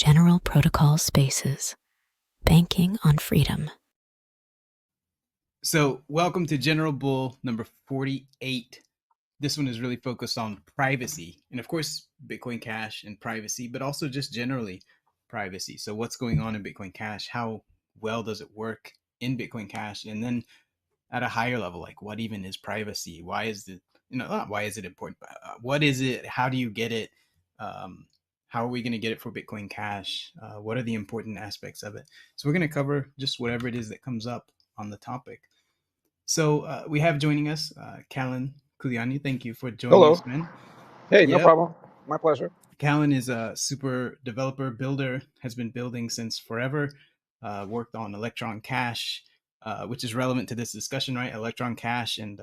General Protocol Spaces, banking on freedom. So, welcome to General Bull number 48. This one is really focused on privacy and, of course, Bitcoin Cash and privacy, but also just generally privacy. So, what's going on in Bitcoin Cash? How well does it work in Bitcoin Cash? And then at a higher level, like what even is privacy? Why is it, not why is it important? But, what is it? How do you get it? How are we going to get it for Bitcoin Cash? What are the important aspects of it? So, we're going to cover just whatever it is that comes up on the topic. So we have joining us Callan Kuliani. Thank you for joining Hello. us, man. Hey, no problem. My pleasure. Callan is a super developer, builder, has been building since forever, worked on Electron Cash, which is relevant to this discussion, right? Electron Cash and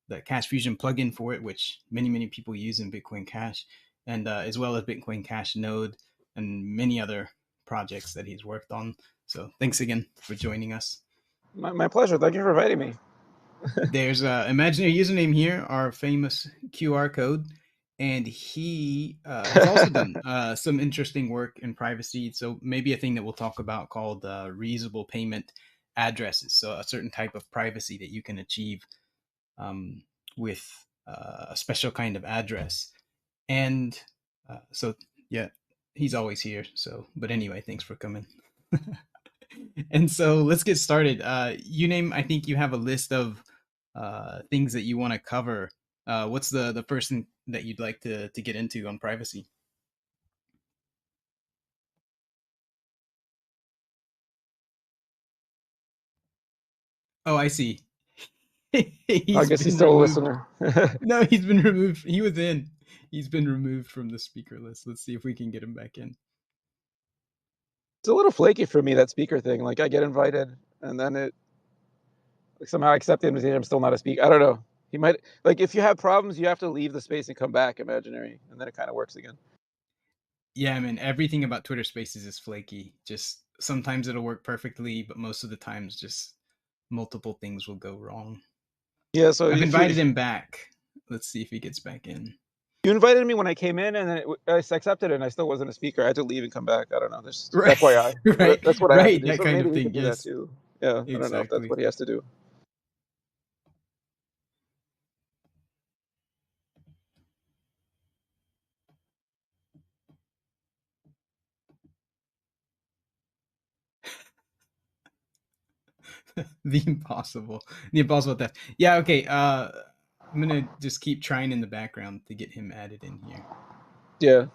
the Cash Fusion plugin for it, which many people use in Bitcoin Cash, and as well as Bitcoin Cash Node and many other projects that he's worked on. So thanks again for joining us. My pleasure. Thank you for inviting me. There's an imaginary username here, our famous QR code, and he has also done some interesting work in privacy. So maybe a thing that we'll talk about called reusable payment addresses. So a certain type of privacy that you can achieve with a special kind of address. And so, yeah, he's always here. So, but anyway, thanks for coming. And so let's get started. I think you have a list of things that you want to cover. What's the first thing that you'd like to get into on privacy? Oh, I see. I guess he's still removed. A listener. No, he's been removed. He was in. He's been removed from the speaker list. Let's see if we can get him back in. It's a little flaky for me, that speaker thing. Like, I get invited, and then it somehow I accept the invitation. I'm still not a speaker. I don't know. He might, like, if you have problems, you have to leave the space and come back, imaginary, and then it kind of works again. Yeah, I mean, everything about Twitter Spaces is flaky. Just sometimes it'll work perfectly, but most of the times just multiple things will go wrong. Yeah, so I've invited him back. Let's see if he gets back in. You invited me when I came in, and then I accepted it, and I still wasn't a speaker. I had to leave and come back. I don't know. There's right. FYI. Right. That's what I have to do. That so kind maybe of he thing. can do that too. Yeah, exactly. I don't know if that's what he has to do. The impossible theft. Yeah, okay. I'm gonna just keep trying in the background to get him added in here. Yeah.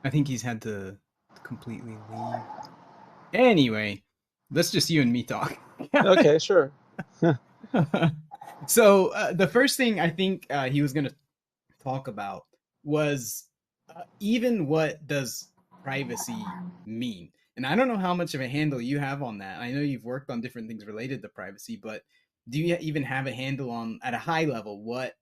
I think he's had to completely leave. Anyway, let's just you and me talk. Okay, sure. So the first thing I think he was gonna talk about was even what does privacy mean? And I don't know how much of a handle you have on that. I know you've worked on different things related to privacy, but do you even have a handle on, at a high level, what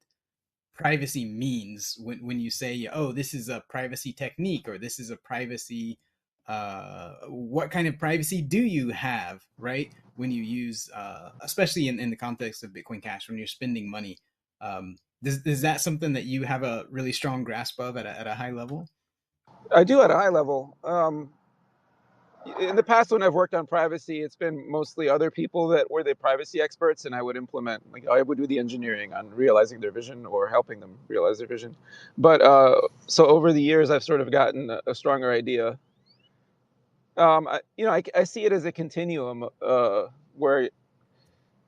privacy means when you say, oh, this is a privacy technique, or this is a privacy, what kind of privacy do you have, right? When you use, especially in the context of Bitcoin Cash, when you're spending money, is that something that you have a really strong grasp of at a high level? I do at a high level. In the past, when I've worked on privacy, it's been mostly other people that were the privacy experts, and I would implement, like I would do the engineering on realizing their vision or helping them realize their vision. But so over the years, I've sort of gotten a stronger idea. I see it as a continuum where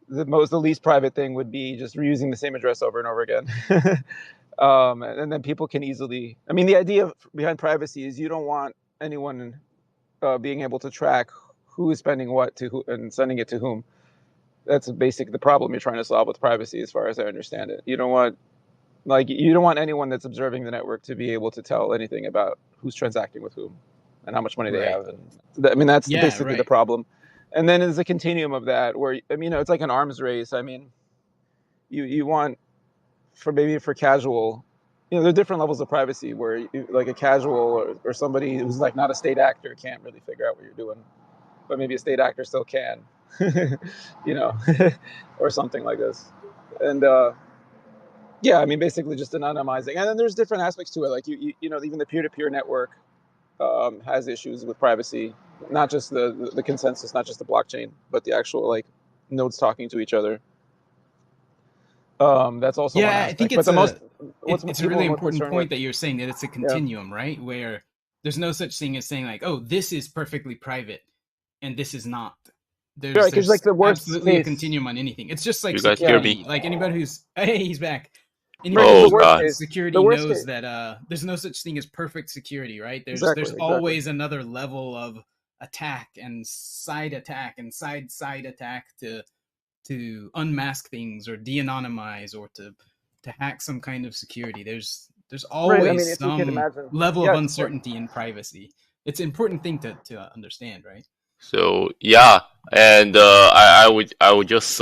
the least private thing would be just reusing the same address over and over again. And then people can easily, I mean, the idea behind privacy is you don't want anyone being able to track who is spending what to who and sending it to whom. That's basically the problem you're trying to solve with privacy, as far as I understand it. You don't want anyone that's observing the network to be able to tell anything about who's transacting with whom and how much money they have. And that's basically the problem. And then there's a continuum of that where, it's like an arms race. I mean, you want, for casual, there are different levels of privacy where like a casual or somebody who's like not a state actor can't really figure out what you're doing, but maybe a state actor still can. you know, or something like this. And yeah, I mean, basically just anonymizing. And then there's different aspects to it. Like you know, even the peer-to-peer network has issues with privacy, not just the consensus, not just the blockchain, but the actual like nodes talking to each other. That's also one Yeah, I think aspect. But the most what's it's a people really are most important concerned point with, that you're saying, that it's a yeah, continuum, right? Where there's no such thing as saying like, oh, this is perfectly private and this is not. right? Because like There's the worst absolutely a case, continuum on anything. It's just like You guys hear yeah, me? security. Like anybody who's hey, he's back. right? Anybody Because Oh who's God. worked in the security worst knows case, that there's no such thing as perfect security, right? There's exactly. always another level of attack and side attack and side attack to unmask things or de-anonymize or to hack some kind of security. There's Right. I mean, always if we could some imagine, level of yes, of course. uncertainty in privacy. It's an important thing to understand, right? So yeah, and I would just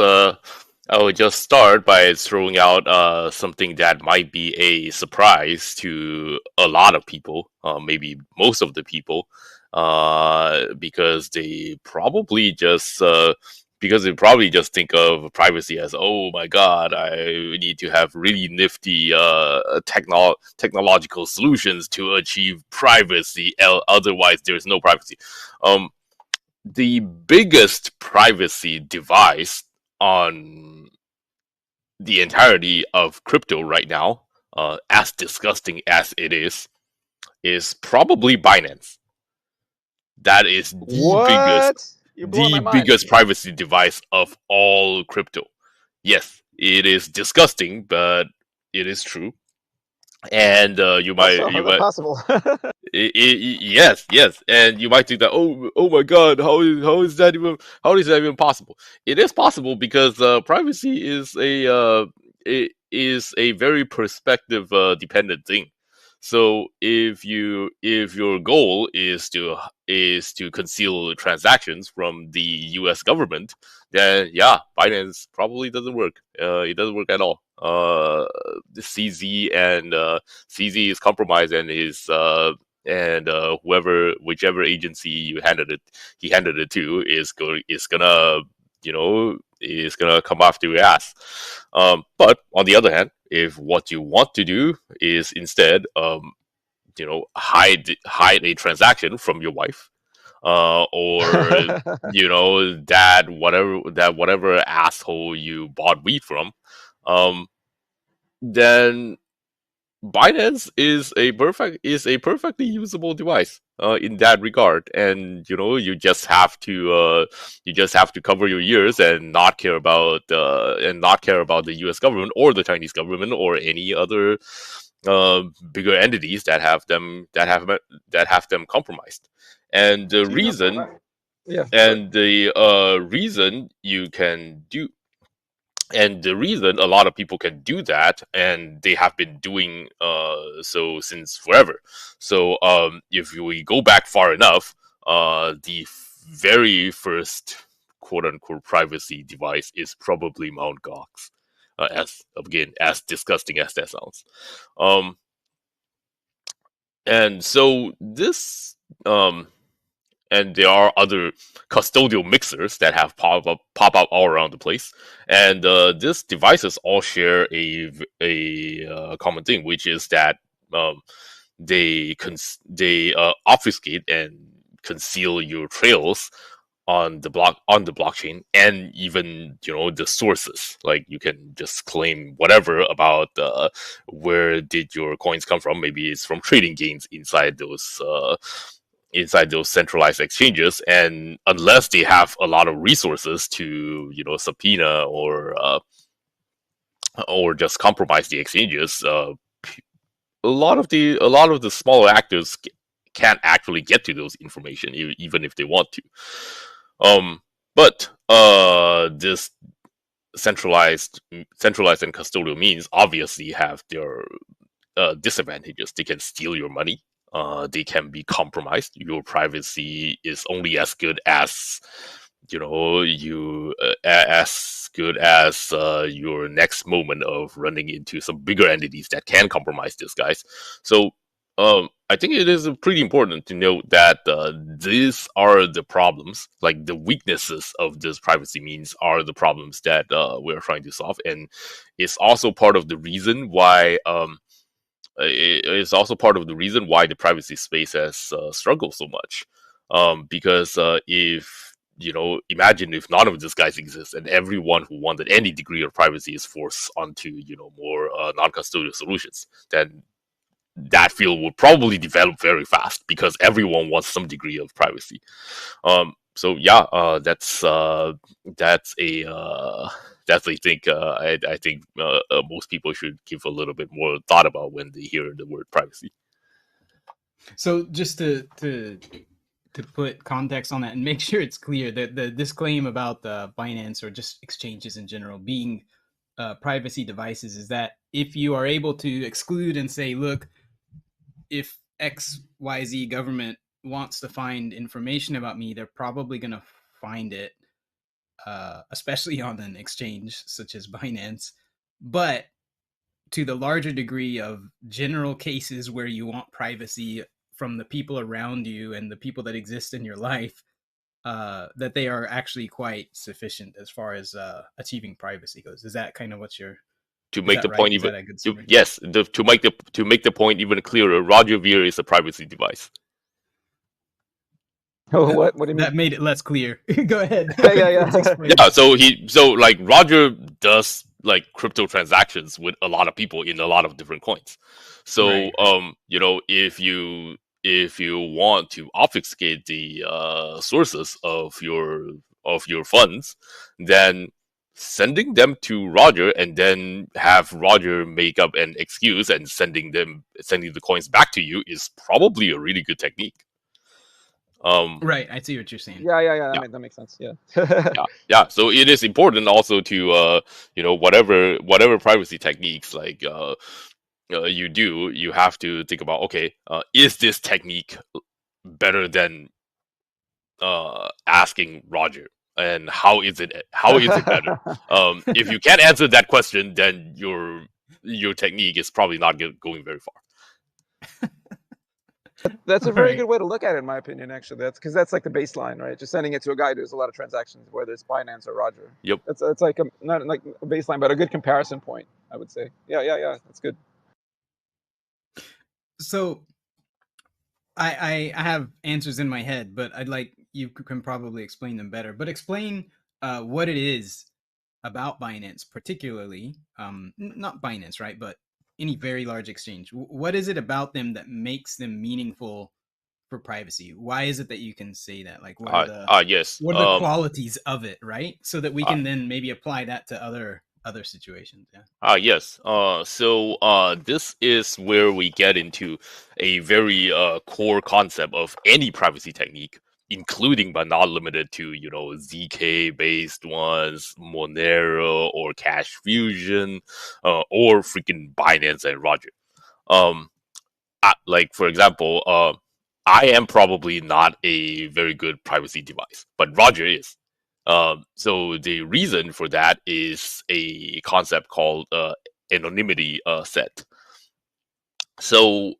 start by throwing out something that might be a surprise to a lot of people, maybe most of the people, because they probably just think of privacy as, oh my god, I need to have really nifty technological solutions to achieve privacy. Otherwise, there's no privacy. Um, the biggest privacy device on the entirety of crypto right now, as disgusting as it is probably Binance. That is What? You're blowing the my mind. biggest privacy device of all crypto. Yes, it is disgusting, but it is true. And How so? How's that possible? yes, yes, and you might think that, oh my God, how is that even possible? It is possible because privacy is a very perspective dependent thing. So if your goal is to conceal transactions from the U.S. government, then yeah, Binance probably doesn't work. It doesn't work at all. The CZ and CZ is compromised, and whichever agency he handed it to is gonna come after your ass. But on the other hand, if what you want to do is instead hide a transaction from your wife, or that whatever asshole you bought weed from, um then Binance is a perfectly usable device in that regard, and you just have to cover your ears and not care about the U.S. government or the Chinese government or any other bigger entities that have them compromised. And the See, no, reason yeah, sorry. and the reason you can do and the reason a lot of people can do that, and they have been doing so since forever. So if we go back far enough, the very first quote unquote privacy device is probably Mount Gox. As disgusting as that sounds. um and so this and there are other custodial mixers that have pop up all around the place. And these devices all share a common thing, which is that um, they obfuscate and conceal your trails on the blockchain, and even the sources. Like, you can just claim whatever about where did your coins come from. Maybe it's from trading gains inside those centralized exchanges, and unless they have a lot of resources to subpoena or just compromise the exchanges, a lot of the smaller actors can't actually get to those information, even if they want to. But this centralized and custodial means obviously have their disadvantages. They can steal your money. They can be compromised. Your privacy is only as good as as good as your next moment of running into some bigger entities that can compromise these guys. So I think it is pretty important to note that these are the problems, like the weaknesses of this privacy means are the problems that we're trying to solve, and it's also part of the reason why it's also part of the reason why the privacy space has struggled so much. Because if imagine if none of these guys exist and everyone who wanted any degree of privacy is forced onto more non-custodial solutions, then that field would probably develop very fast because everyone wants some degree of privacy. So yeah, that's a definitely think I think most people should give a little bit more thought about when they hear the word privacy. So just to put context on that and make sure it's clear that this claim about the Binance or just exchanges in general being privacy devices is that if you are able to exclude and say, look, if XYZ government wants to find information about me, they're probably going to find it, especially on an exchange such as Binance. But to the larger degree of general cases where you want privacy from the people around you and the people that exist in your life, that they are actually quite sufficient as far as achieving privacy goes. Is that kind of what you're? To make the point even yes, to make the point even clearer, Roger Ver is a privacy device. Oh, what do you mean? That made it less clear. Go ahead. Yeah. So like Roger does like crypto transactions with a lot of people in a lot of different coins. So right. If you want to obfuscate the sources of your funds, then sending them to Roger and then have Roger make up an excuse and sending the coins back to you is probably a really good technique. Right, I see what you're saying. Yeah. That makes sense. Yeah. Yeah. So it is important also to whatever privacy techniques like you do, you have to think about, okay, is this technique better than asking Roger? And how is it better? If you can't answer that question, then your technique is probably not going very far. That's a very good way to look at it, in my opinion. Actually, that's like the baseline, right? Just sending it to a guy who does a lot of transactions, whether it's Binance or Roger. Yep. It's like not like a baseline, but a good comparison point, I would say. Yeah. That's good. So, I have answers in my head, but I'd like you can probably explain them better. But explain what it is about Binance, particularly not Binance, right? But any very large exchange. What is it about them that makes them meaningful for privacy? Why is it that you can say that? Like, what are the qualities of it, right? So that we can then maybe apply that to other situations. Yeah. Yes. So this is where we get into a very core concept of any privacy technique, including but not limited to ZK based ones, Monero or Cash Fusion, or freaking Binance and Roger. Like for example, I am probably not a very good privacy device, but Roger is. So the reason for that is a concept called anonymity set. So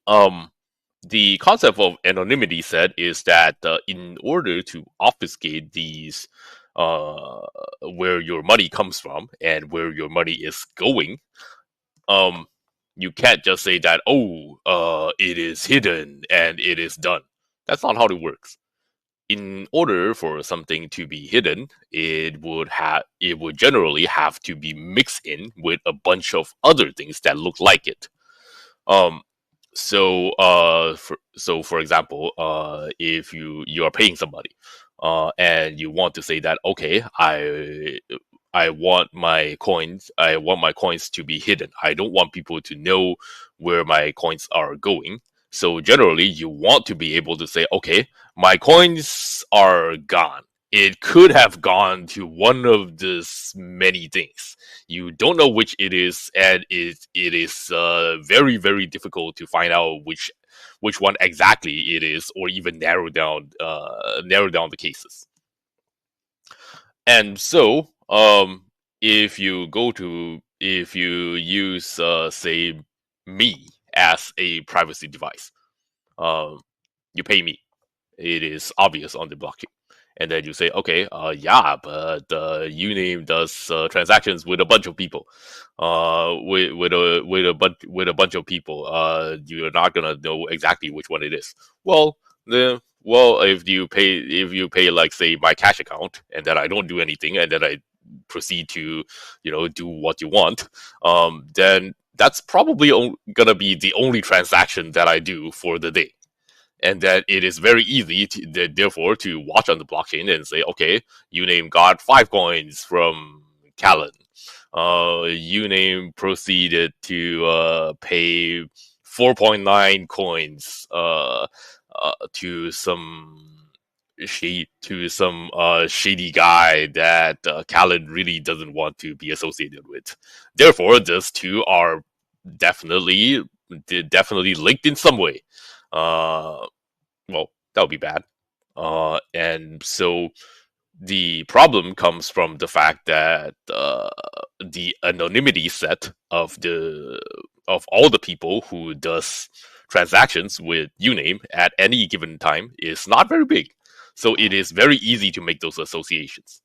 the concept of anonymity set is that in order to obfuscate these where your money comes from and where your money is going, you can't just say that it is hidden and it is done. That's not how it works. In order for something to be hidden, it would generally have to be mixed in with a bunch of other things that look like it. So for example, if you are paying somebody, and you want to say that, okay, I want my coins to be hidden. I don't want people to know where my coins are going. So generally, you want to be able to say, okay, my coins are gone. It could have gone to one of these many things. You don't know which it is, and it is very, very difficult to find out which one exactly it is, or even narrow down the cases. And so, if you use say me as a privacy device, you pay me. It is obvious on the blockchain. And then you say, okay, yeah, but Uname does transactions with a bunch of people, with a bunch of people. You're not gonna know exactly which one it is. Well, if you pay like say my cash account, and then I don't do anything, and then I proceed to do what you want, then that's probably gonna be the only transaction that I do for the day. And that it is very easy, therefore, to watch on the blockchain and say, okay, Uname got 5 coins from Callan. Uname proceeded to pay 4.9 coins to some shady guy that Callan really doesn't want to be associated with. Therefore, those two are definitely linked in some way. Well, that would be bad. And so the problem comes from the fact that the anonymity set of all the people who does transactions with Uname at any given time is not very big. So it is very easy to make those associations.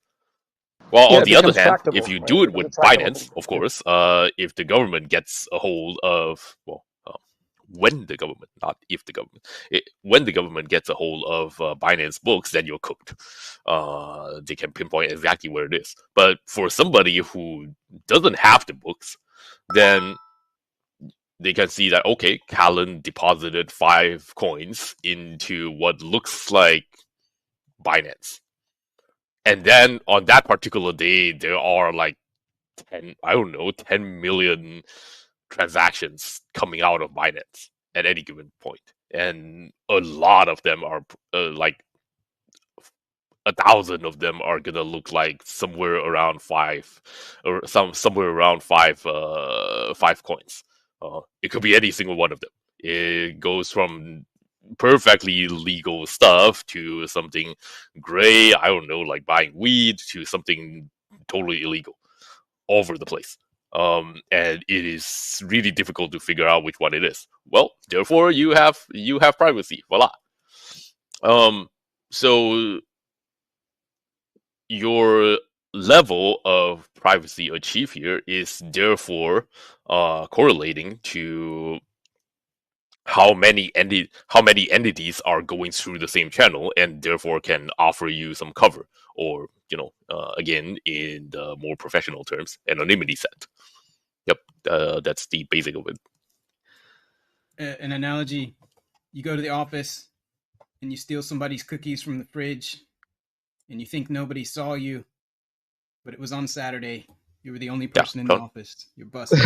Well, Yeah, on it the other becomes hand, tractable, if you right? do It it with becomes a trackable Binance, thing. of course, if the government gets a hold of, when the government, not if the government, when the government gets a hold of Binance books, then you're cooked. They can pinpoint exactly where it is. But for somebody who doesn't have the books, then they can see that, okay, Callan deposited 5 coins into what looks like Binance. And then on that particular day, there are like 10 million transactions coming out of Binance at any given point. And a lot of them are like 1,000 of them are gonna look like somewhere around 5, or somewhere around 5 coins. It could be any single one of them. It goes from perfectly legal stuff to something gray, I don't know, like buying weed, to something totally illegal, all over the place. And it is really difficult to figure out which one it is. Well, therefore, you have privacy. Voila. So your level of privacy achieved here is therefore correlating to how many entities are going through the same channel, and therefore can offer you some cover, or again, in the more professional terms, anonymity set. Yep, that's the basic of it. An analogy: you go to the office and you steal somebody's cookies from the fridge, and you think nobody saw you, but it was on Saturday. You were the only person in the office. You're busted.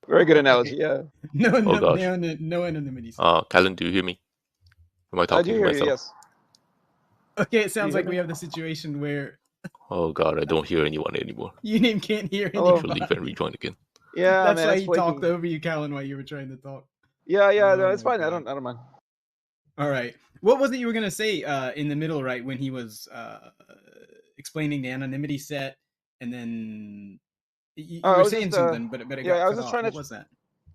Very good analogy. Yeah. No gosh. anonymity. Callan, do you hear me? Am I talking I do to hear myself? you, yes. Okay, it sounds hear like we me? have the situation where Oh god, I don't hear anyone anymore. Uname can't hear Hello. I should anybody. leave and rejoin again. Yeah, That's man, why it's he flaky. talked over you, Callan, while you were trying to talk. Yeah, Oh no, it's my fine. I God. don't mind. All right. What was it you were gonna say in the middle, right, when he was explaining the anonymity set, and then you I were was saying just, something, but it yeah, got I was cut just off. trying What to- was that?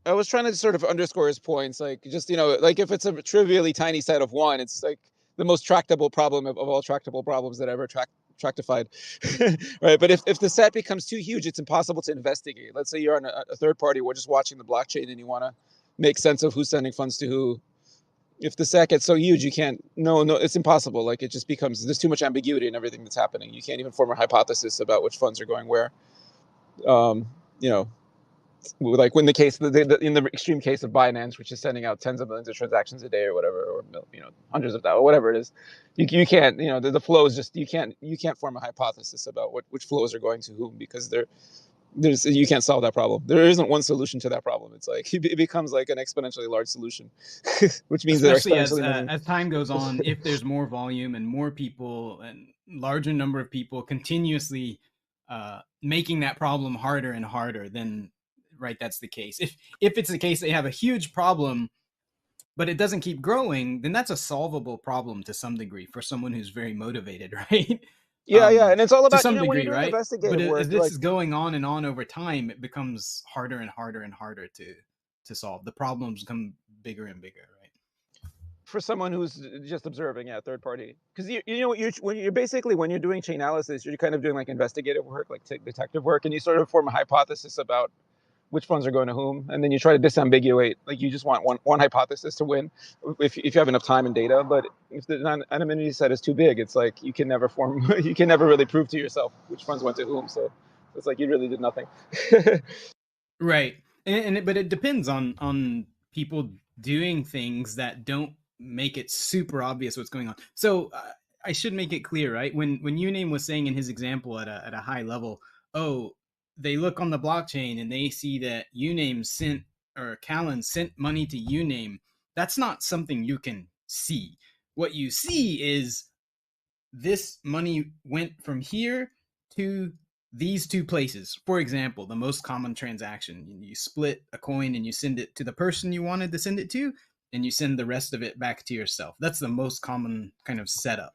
I was trying to sort of underscore his points, like just like if it's a trivially tiny set of 1, it's like the most tractable problem of all tractable problems that ever tractified, right? But if the set becomes too huge, it's impossible to investigate. Let's say you're on a third party, we're just watching the blockchain, and you want to make sense of who's sending funds to who. If the set gets so huge, you can't. No, it's impossible. Like it just becomes, there's too much ambiguity in everything that's happening. You can't even form a hypothesis about which funds are going where. Like when the case, in the extreme case of Binance, which is sending out tens of millions of transactions a day or whatever, or hundreds of thousands, whatever it is, you can't, the flows just, you can't form a hypothesis about which flows are going to whom, because you can't solve that problem. There isn't one solution to that problem. It's like it becomes like an exponentially large solution, which means especially as time goes on, if there's more volume and more people and larger number of people continuously making that problem harder and harder, then right, that's the case. If it's the case they have a huge problem, but it doesn't keep growing, then that's a solvable problem to some degree for someone who's very motivated, right? Yeah, and it's all about to some when degree, you're doing right? investigative But work, as this is going on and on over time, it becomes harder and harder and harder to solve. The problems become bigger and bigger, right? for someone who's just observing, yeah, third party. Because you know when you're basically when you're doing chain analysis, you're kind of doing like investigative work, like detective work, and you sort of form a hypothesis about which funds are going to whom, and then you try to disambiguate. Like you just want one hypothesis to win, if you have enough time and data. But if the anonymity set is too big, it's like you can never form, you can never really prove to yourself which funds went to whom. So it's like you really did nothing. Right. But it depends on people doing things that don't make it super obvious what's going on. So I should make it clear, right? When Uname was saying in his example at a high level, oh, they look on the blockchain and they see that Uname sent, or Callan sent money to Uname. That's not something you can see. What you see is this money went from here to these two places. For example, the most common transaction, you split a coin and you send it to the person you wanted to send it to, and you send the rest of it back to yourself. That's the most common kind of setup.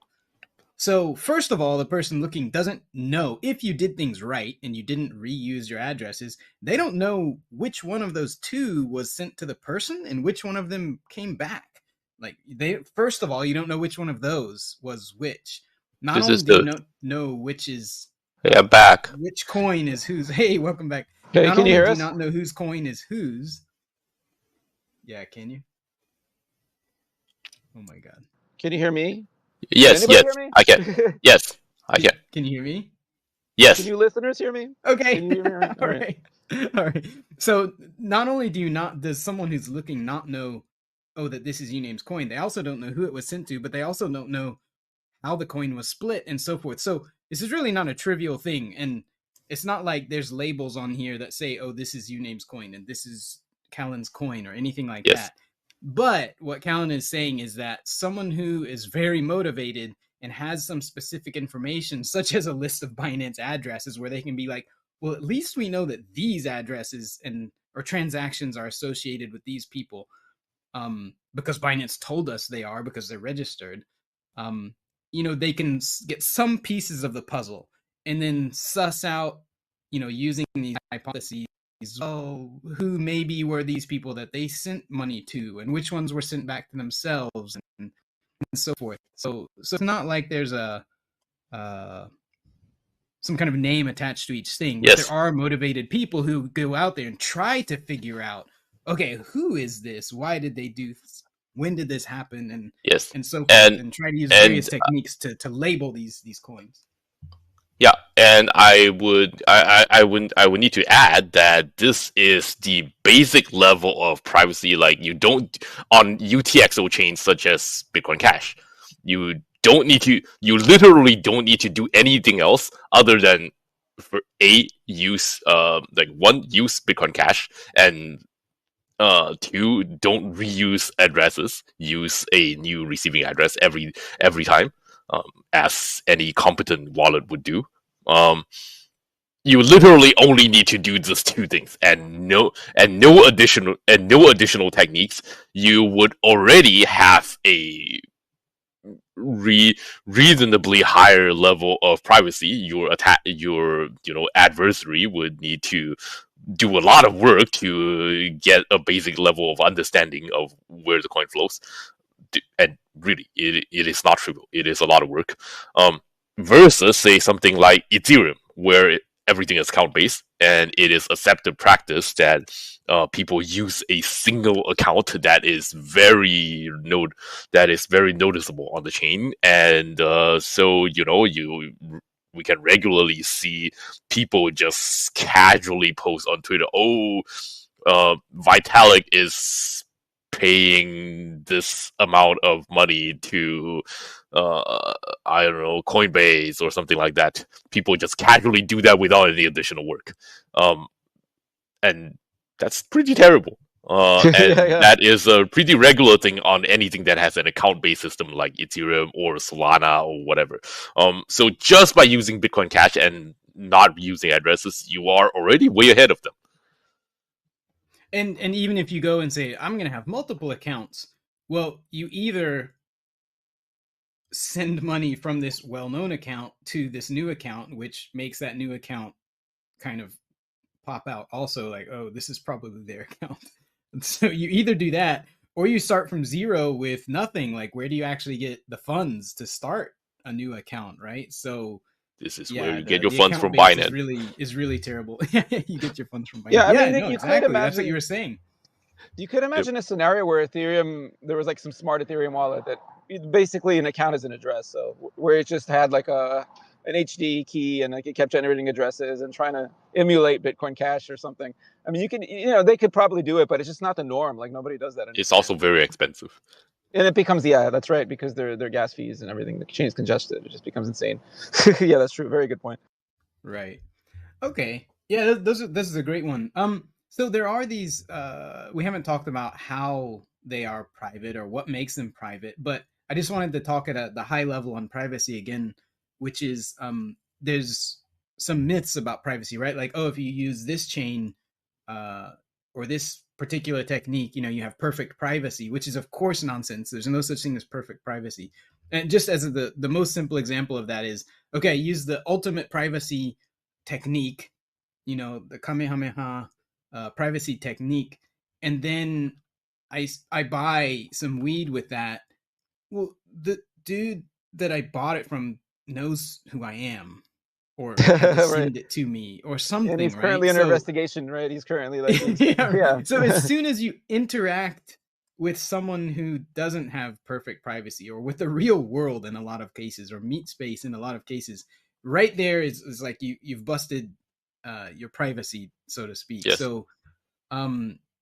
So first of all, the person looking doesn't know, if you did things right and you didn't reuse your addresses, they don't know which one of those two was sent to the person and which one of them came back. Like, first of all, you don't know which one of those was which. Not This only is do you the know which is yeah back. which coin is whose. Hey, welcome back. Hey, Not can only you hear do you us? not know whose coin is whose. Yeah, can you? Oh my god. Can you hear me? Yes, Can anybody yes, hear me? I can. Yes, I can. Can you hear me? Yes, Can you listeners hear me? Okay. Can you hear me? All right. All right. So not only does someone who's looking not know, oh, that this is Uname's coin, they also don't know who it was sent to, but they also don't know how the coin was split and so forth. So this is really not a trivial thing. And it's not like there's labels on here that say, oh, this is Uname's coin and this is Callan's coin or anything like Yes. that. But what Callan is saying is that someone who is very motivated and has some specific information, such as a list of Binance addresses, where they can be like, well, at least we know that these addresses or transactions are associated with these people, because Binance told us they are, because they're registered. They can get some pieces of the puzzle and then suss out, using these hypotheses, oh, who maybe were these people that they sent money to, and which ones were sent back to themselves, and so forth. So it's not like there's some kind of name attached to each thing, but Yes. there are motivated people who go out there and try to figure out, okay, who is this? Why did they do this? When did this happen? Yes. And so forth, And- and try to use and, various techniques to label these coins. Yeah, and I would need to add that this is the basic level of privacy. Like, you don't, on UTXO chains such as Bitcoin Cash, you literally don't need to do anything else other than for use Bitcoin Cash, and two, don't reuse addresses. Use a new receiving address every time. As any competent wallet would do. You literally only need to do just two things, and no additional techniques. You would already have a reasonably higher level of privacy. Your adversary would need to do a lot of work to get a basic level of understanding of where the coin flows. And really, it is not trivial. It is a lot of work. Versus, say, something like Ethereum, where everything is count-based, and it is accepted practice that people use a single account that is very noticeable on the chain, and so we can regularly see people just casually post on Twitter, "Oh, Vitalik is paying this amount of money to I don't know, Coinbase or something like that." People just casually do that without any additional work, and that's pretty terrible. And Yeah. that is a pretty regular thing on anything that has an account-based system like Ethereum or Solana or whatever. So just by using Bitcoin Cash and not using addresses, you are already way ahead of them. And even if you go and say, I'm going to have multiple accounts, well, you either send money from this well-known account to this new account, which makes that new account kind of pop out also like, oh, this is probably their account. So you either do that, or you start from zero with nothing. Like, where do you actually get the funds to start a new account, right? So This is where yeah, you get your the funds account from base Binance. is really terrible. You get your funds from Binance. Yeah, I Yeah, mean, no, you could exactly. That's what you imagine were saying. you could imagine a scenario where Ethereum, there was like some smart Ethereum wallet that basically an account is an address. So where it just had like an HD key and like it kept generating addresses and trying to emulate Bitcoin Cash or something. I mean, they could probably do it, but it's just not the norm. Like nobody does that anymore. It's also very expensive. And it becomes, yeah, that's right, because their gas fees and everything, the chain is congested. It just becomes insane. Yeah, that's true. Very good point. Right. Okay. Yeah, this is a great one. So there are these. We haven't talked about how they are private or what makes them private, but I just wanted to talk at the high level on privacy again, which is there's some myths about privacy, right? Like, oh, if you use this chain, or this particular technique, you have perfect privacy, which is of course nonsense. There's no such thing as perfect privacy. And just as the most simple example of that is, okay, use the ultimate privacy technique, the Kamehameha privacy technique, and then I buy some weed with that. Well, the dude that I bought it from knows who I am, or has Right. sent it to me, or something. And he's right? currently under So, investigation, right? He's currently like, yeah. So as soon as you interact with someone who doesn't have perfect privacy, or with the real world in a lot of cases, or meat space in a lot of cases, right there is like you've busted your privacy, so to speak. Yes. So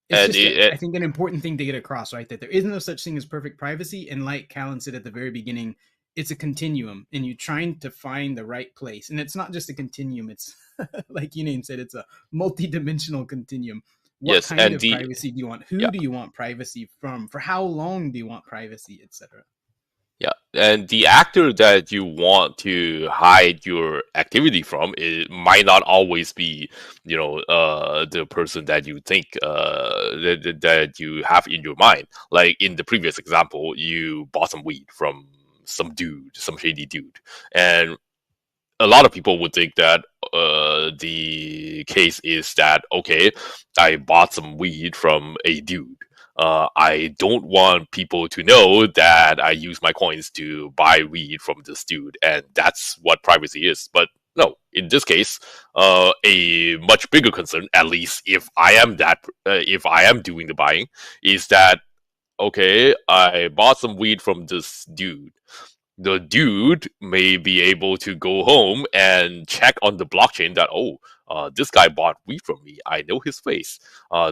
it's just I think an important thing to get across, right? That there is no such thing as perfect privacy, and like Callan said at the very beginning, it's a continuum, and you're trying to find the right place. And it's not just a continuum, it's like Yunain said, it's a multi-dimensional continuum. What kind of privacy do you want? Who do you want privacy from? For how long do you want privacy, etc.? Yeah, and the actor that you want to hide your activity from, it might not always be, the person that you think that you have in your mind. Like in the previous example, you bought some weed from some shady dude, and a lot of people would think that the case is that, okay, I bought some weed from a dude. I don't want people to know that I use my coins to buy weed from this dude, and that's what privacy is. But no, in this case, a much bigger concern, at least if I am doing the buying, is that, okay, I bought some weed from this dude. The dude may be able to go home and check on the blockchain that, this guy bought weed from me. I know his face.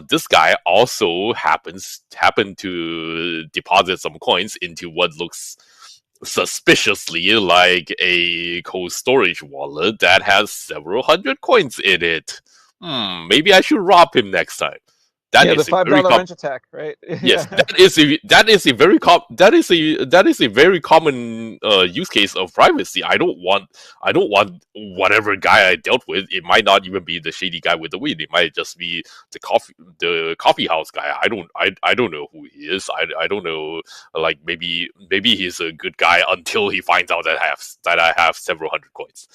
This guy also happened to deposit some coins into what looks suspiciously like a cold storage wallet that has several hundred coins in it. Maybe I should rob him next time. The $5 wrench attack, right? Yes, that is a very common use case of privacy. I don't want whatever guy I dealt with. It might not even be the shady guy with the weed. It might just be the coffee house guy. I don't know who he is. I don't know. Like maybe he's a good guy until he finds out that I have several hundred coins,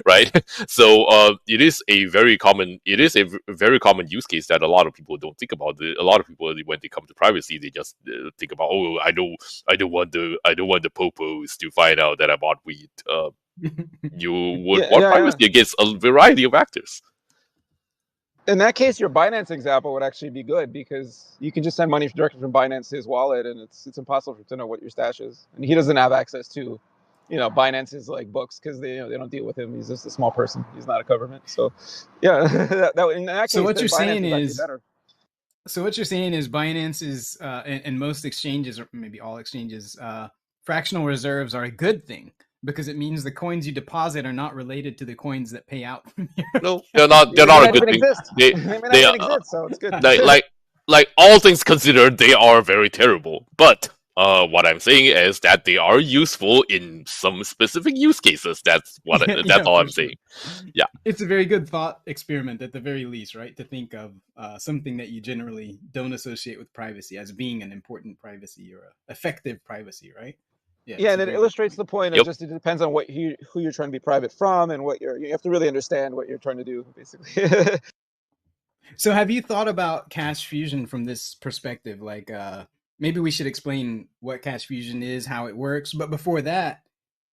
right? So it is a very common use case that a lot of people don't think about. A lot of people, when they come to privacy, they just think about, I don't want the popos to find out that I bought weed. You would want privacy against a variety of actors. In that case, your Binance example would actually be good, because you can just send money directly from Binance to his wallet, and it's impossible for him to know what your stash is, and he doesn't have access to Binance's like books, because they don't deal with him. He's just a small person. He's not a government. So yeah, in that case, so what you're saying is better. So what you're saying is Binance is, and most exchanges, or maybe all exchanges, fractional reserves are a good thing, because it means the coins you deposit are not related to the coins that pay out. No, they're not. They're not a good thing. They may not even exist, so it's good. Like all things considered, they are very terrible. But what I'm saying is that they are useful in some specific use cases. That's all I'm saying. Yeah, it's a very good thought experiment at the very least, right? To think of something that you generally don't associate with privacy as being an important privacy or effective privacy, right? Yeah, and it illustrates the point of just, it depends on who you're trying to be private from, and you have to really understand what you're trying to do, basically. So have you thought about Cash Fusion from this perspective? Like, maybe we should explain what Cash Fusion is, how it works. But before that,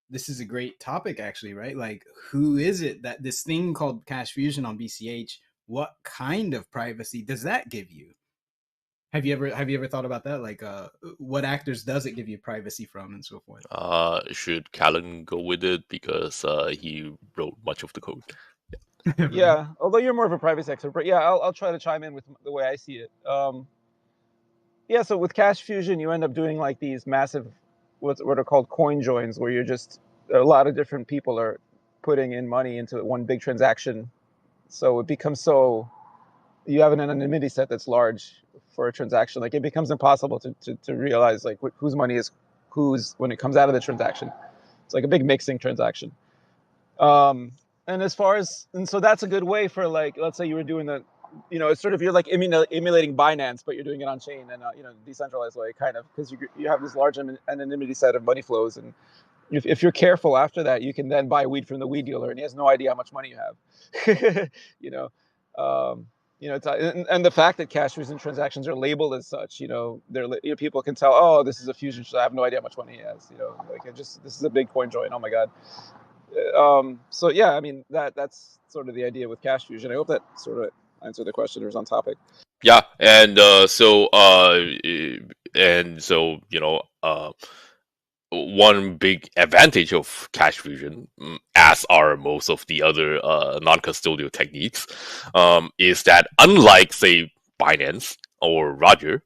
this is a great topic, actually, right? Like, who is it that this thing called Cash Fusion on BCH? What kind of privacy does that give you? Have you ever thought about that? Like, what actors does it give you privacy from, and so forth? Should Callan go with it because he wrote much of the code? Yeah, although you're more of a privacy expert, but yeah, I'll try to chime in with the way I see it. Yeah, so with Cash Fusion, you end up doing like these massive, what are called coin joins, where you're just a lot of different people are putting in money into one big transaction. So it becomes you have an anonymity set that's large for a transaction. Like it becomes impossible to realize like whose money is whose when it comes out of the transaction. It's like a big mixing transaction. And so that's a good way for, like, let's say you were doing it's sort of, you're like emulating Binance, but you're doing it on chain and decentralized way, kind of, because you have this large anonymity set of money flows, and if you're careful after that, you can then buy weed from the weed dealer, and he has no idea how much money you have. It's and the fact that Cash Fusion transactions are labeled as such, people can tell, oh, this is a fusion. I have no idea how much money he has. This is a big coin join. Oh my god. So yeah, I mean that's sort of the idea with Cash Fusion. I hope that sort of answered the question or was on topic. Yeah, and one big advantage of Cash Fusion, as are most of the other non-custodial techniques, is that unlike, say, Binance or Roger,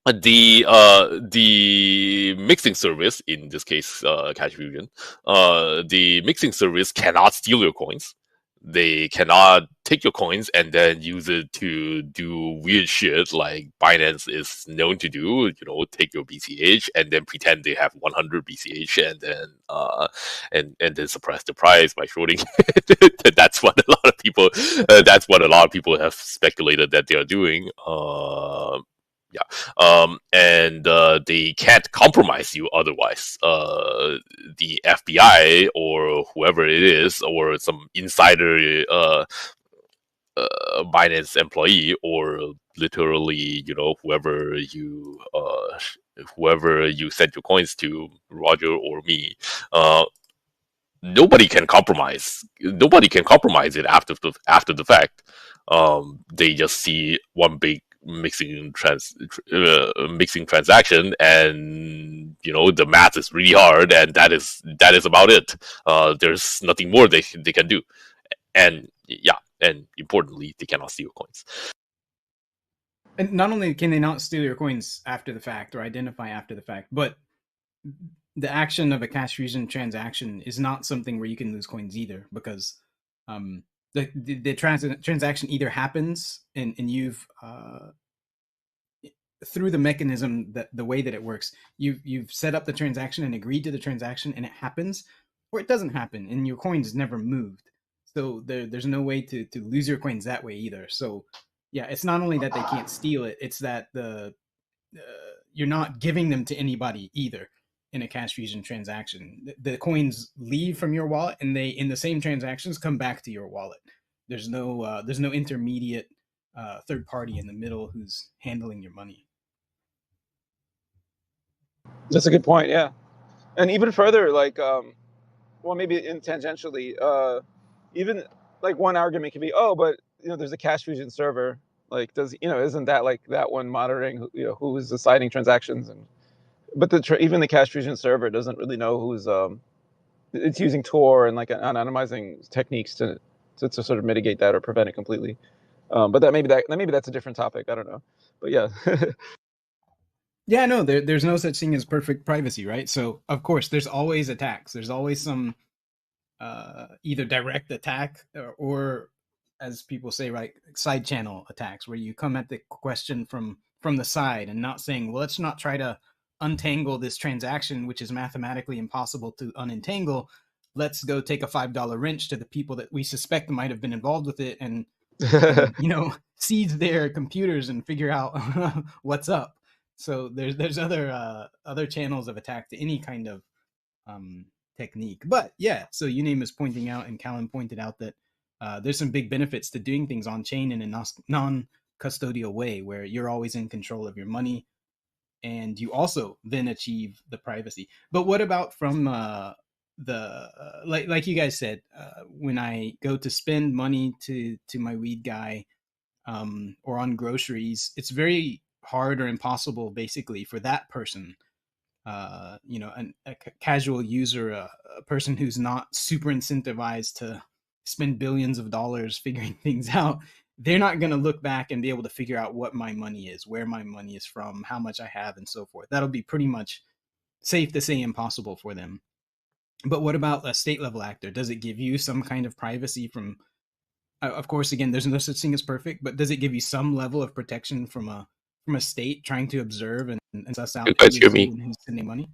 the mixing service, in this case, Cash Fusion, the mixing service cannot steal your coins. They cannot take your coins and then use it to do weird shit like Binance is known to do. Take your BCH and then pretend they have 100 BCH and then suppress the price by shorting. That's what a lot of people. That's what a lot of people have speculated that they are doing. And they can't compromise you otherwise. The FBI or whoever it is, or some insider Binance employee, or literally, whoever you sent your coins to, Roger or me, nobody can compromise. Nobody can compromise it after the fact. They just see one big mixing transaction, and the math is really hard, and that is about it. There's nothing more they can do, and importantly, they cannot steal coins. And not only can they not steal your coins after the fact or identify after the fact, but the action of a Cash Fusion transaction is not something where you can lose coins either, because the transaction either happens and you've through the mechanism, that the way that it works, you've set up the transaction and agreed to the transaction, and it happens, or it doesn't happen and your coins never moved. So there's no way to lose your coins that way either. So yeah, it's not only that they can't steal it, it's that you're not giving them to anybody either. In a Cash Fusion transaction, the coins leave from your wallet, and they, in the same transactions, come back to your wallet. There's no intermediate third party in the middle who's handling your money. That's a good point. Yeah, and even further, like, maybe tangentially, even like one argument can be, oh, but there's a Cash Fusion server. Like, isn't that like that one monitoring who is assigning transactions? But even the Cash Fusion server doesn't really know who's it's using Tor and like anonymizing techniques to sort of mitigate that or prevent it completely. But maybe that's a different topic. I don't know. But yeah. Yeah, no, there's no such thing as perfect privacy, right? So of course there's always attacks. There's always some either direct attack or, as people say, right, side channel attacks, where you come at the question from the side and not saying, well, let's not try to untangle this transaction, which is mathematically impossible to unentangle. Let's go take a $5 wrench to the people that we suspect might have been involved with it and seize their computers and figure out what's up. So there's other channels of attack to any kind of technique. But yeah, so Uname is pointing out, and Callan pointed out, that there's some big benefits to doing things on chain in a custodial way where you're always in control of your money, and you also then achieve the privacy. But what about from like you guys said, when I go to spend money to my weed guy, or on groceries, it's very hard or impossible basically for that person, a casual user, a person who's not super incentivized to spend billions of dollars figuring things out. They're not going to look back and be able to figure out what my money is, where my money is from, how much I have, and so forth. That'll be pretty much safe to say impossible for them. But what about a state level actor? Does it give you some kind of privacy from, of course, again, there's no such thing as perfect, but does it give you some level of protection from a state trying to observe and suss out You guys who hear is who me? and who's sending money?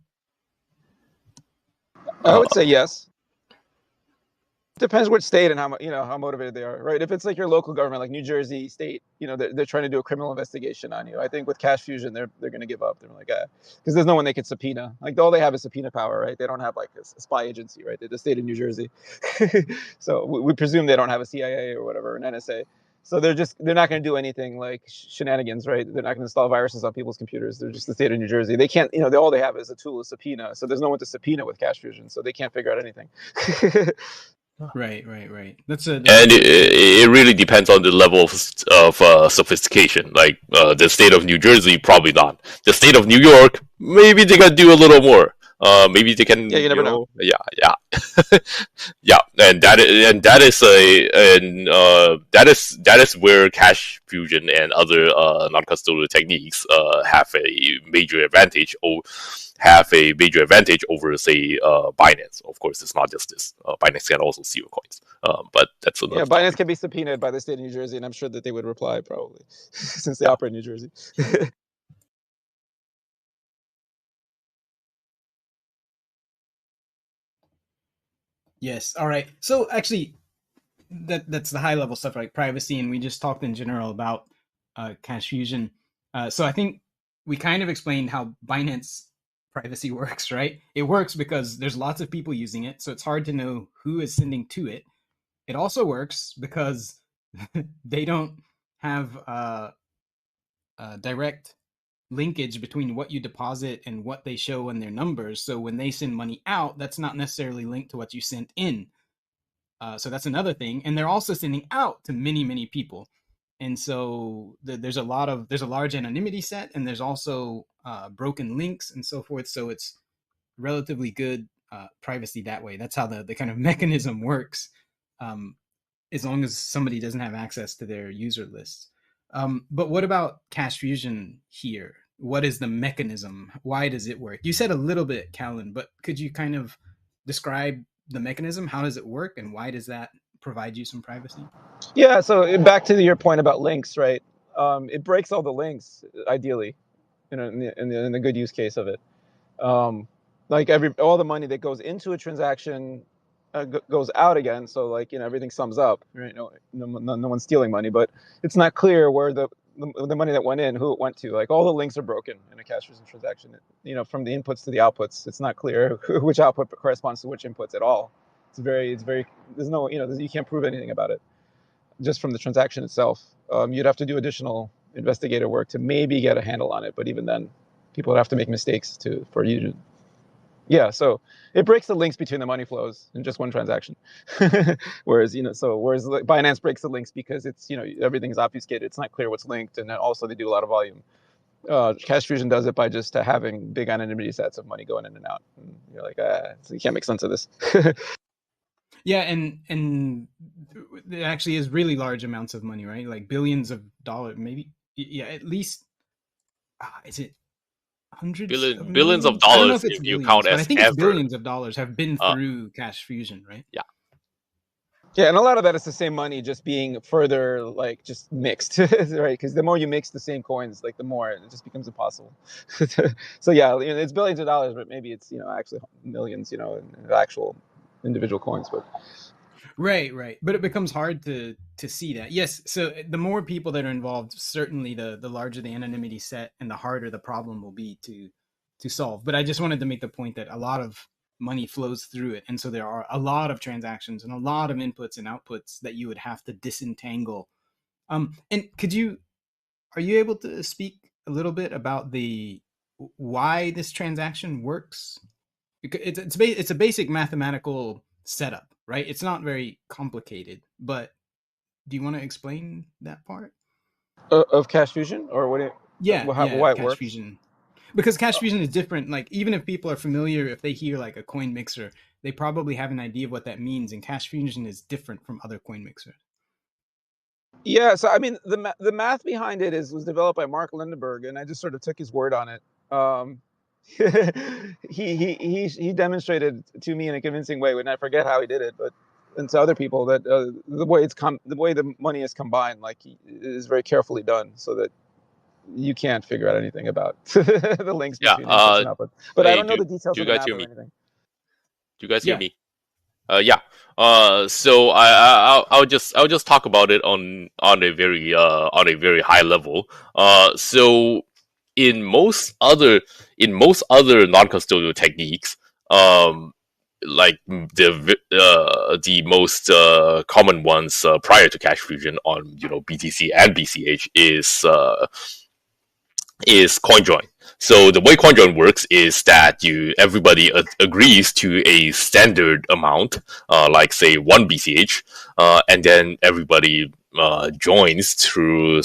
I Uh, would say yes. Depends which state and how motivated they are, right? If it's like your local government, like New Jersey state, they're trying to do a criminal investigation on you. I think with Cash Fusion, they're going to give up. They're like, because there's no one they could subpoena. Like all they have is subpoena power, right? They don't have like a spy agency, right? They're the state of New Jersey, so we presume they don't have a CIA or whatever, an NSA. So they're not going to do anything like shenanigans, right? They're not going to install viruses on people's computers. They're just the state of New Jersey. They can't, all they have is a tool of subpoena. So there's no one to subpoena with Cash Fusion, so they can't figure out anything. Right. That's and it really depends on the level of sophistication. Like the state of New Jersey, probably not. The state of New York, maybe they can do a little more. Maybe they can. Yeah, you never know. Yeah, yeah, and that is where Cash Fusion and other non-custodial techniques have a major advantage. Over, say, Binance. Of course, it's not just this. Binance can also steal coins, but that's another. Yeah, Binance can be subpoenaed by the state of New Jersey, and I'm sure that they would reply probably, since they operate in New Jersey. Yes. All right. So actually, that's the high level stuff, like privacy, and we just talked in general about Cash Fusion. So I think we kind of explained how Binance privacy works, right? It works because there's lots of people using it, so it's hard to know who is sending to it. It also works because they don't have direct linkage between what you deposit and what they show in their numbers. So when they send money out, that's not necessarily linked to what you sent in. So that's another thing. And they're also sending out to many, many people. And so there's a large anonymity set, and there's also broken links and so forth. So it's relatively good privacy that way. That's how the kind of mechanism works, as long as somebody doesn't have access to their user lists. But what about Cash Fusion here? What is the mechanism? Why does it work? You said a little bit, Callan, but could you kind of describe the mechanism? How does it work, and why does that provide you some privacy? Yeah, so back to your point about links, right? It breaks all the links, ideally, in the good use case of it. Like all the money that goes into a transaction goes out again. So like everything sums up, right? No one's stealing money, but it's not clear where the money that went in, who it went to. Like all the links are broken in a Cash Fusion transaction. From the inputs to the outputs, it's not clear which output corresponds to which inputs at all. It's very. There's no, you can't prove anything about it just from the transaction itself. You'd have to do additional investigative work to maybe get a handle on it, but even then, people would have to make mistakes for you to. Yeah, so it breaks the links between the money flows in just one transaction. whereas Binance breaks the links because it's everything's obfuscated. It's not clear what's linked, and then also they do a lot of volume. Cash Fusion does it by just having big anonymity sets of money going in and out. And you're like, so you can't make sense of this. Yeah, and it actually is really large amounts of money, right? Like billions of dollars, maybe. Yeah, at least. Is it hundreds? Billions of I don't know dollars if it's if you billions, count but as I think ever. it's billions of dollars have been through Cash Fusion, right? Yeah. Yeah, and a lot of that is the same money just being further just mixed, right? Because the more you mix the same coins, like the more it just becomes impossible. So yeah, it's billions of dollars, but maybe it's actually millions, in actual individual coins. But Right. But it becomes hard to see that. Yes. So the more people that are involved, certainly the larger the anonymity set and the harder the problem will be to solve. But I just wanted to make the point that a lot of money flows through it, and so there are a lot of transactions and a lot of inputs and outputs that you would have to disentangle. And could you are you able to speak a little bit about the why this transaction works? Because it's a basic mathematical setup, right? It's not very complicated, but do you want to explain that part? Of Cash Fusion, or what? Yeah, yeah, Why it Cash works? Fusion. Because Cash Fusion is different. Like even if people are familiar, if they hear like a coin mixer, they probably have an idea of what that means. And Cash Fusion is different from other coin mixers. Yeah, so I mean, the math behind it was developed by Mark Lindenberg, and I just sort of took his word on it. He demonstrated to me in a convincing way, and I forget how he did it, but and to other people that the way the money is combined, like is very carefully done, so that you can't figure out anything about the links Yeah. between inputs and outputs. But I Hey, don't know the details do of you the guys math hear or me? anything. Do you guys hear Yeah. me? Yeah. So I'll just talk about it on a very high level. So in most other non-custodial techniques, like the most common ones prior to Cash Fusion on BTC and BCH is CoinJoin. So the way CoinJoin works is that everybody agrees to a standard amount, like say 1 BCH, and then everybody joins through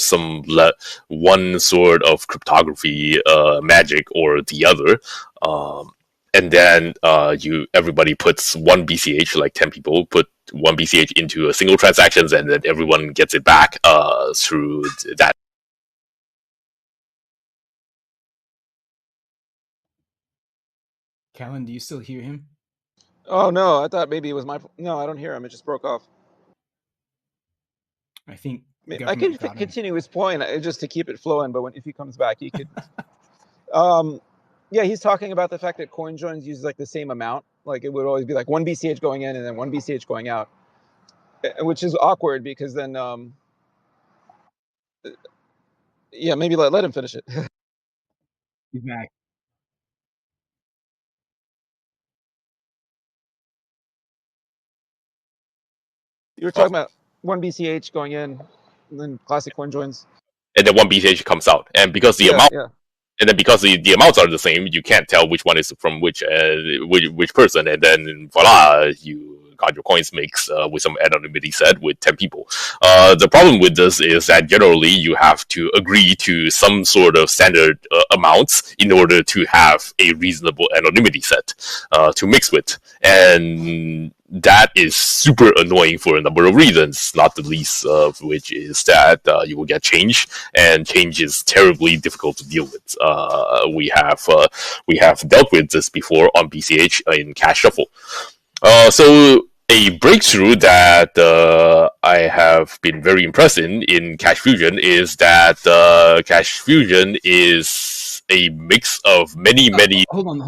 one sort of cryptography magic or the other. And then everybody puts 1 BCH, like 10 people put 1 BCH into a single transactions, and then everyone gets it back through that. Callan, do you still hear him? Oh no, I thought maybe it was my. No, I don't hear him. It just broke off. I think I can government got him. continue his point just to keep it flowing, but if he comes back, he could. Yeah, he's talking about the fact that CoinJoins uses like the same amount. Like it would always be like 1 BCH going in and then 1 BCH going out, which is awkward because then, yeah, maybe let him finish it. He's back. You were talking about 1 BCH going in, and then classic CoinJoins. And then 1 BCH comes out, and because the amount, and then because the amounts are the same, you can't tell which one is from which person, and then voila, you got your coins mix with some anonymity set with 10 people. The problem with this is that generally you have to agree to some sort of standard amounts in order to have a reasonable anonymity set to mix with, and that is super annoying for a number of reasons, not the least of which is that you will get change, and change is terribly difficult to deal with. We have dealt with this before on BCH in Cash Shuffle. So a breakthrough that I have been very impressed in Cash Fusion is that Cash Fusion is a mix of many. Hold on.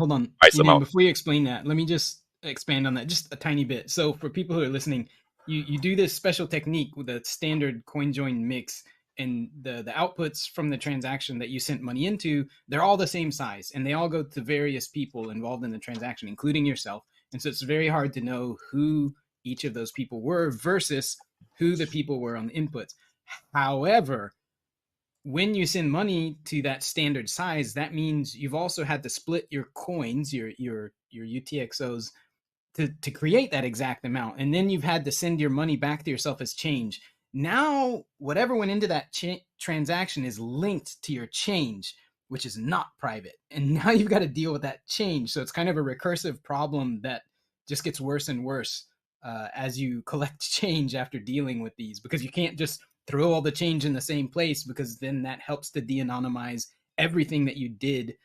Amount. Before you explain that, let me just expand on that just a tiny bit. So for people who are listening, you do this special technique with a standard CoinJoin mix, and the outputs from the transaction that you sent money into, they're all the same size, and they all go to various people involved in the transaction, including yourself. And so it's very hard to know who each of those people were versus who the people were on the inputs. However, when you send money to that standard size, that means you've also had to split your coins, your UTXOs, to create that exact amount. And then you've had to send your money back to yourself as change. Now, whatever went into that transaction is linked to your change, which is not private. And now you've got to deal with that change. So it's kind of a recursive problem that just gets worse and worse as you collect change after dealing with these, because you can't just throw all the change in the same place, because then that helps to de-anonymize everything that you did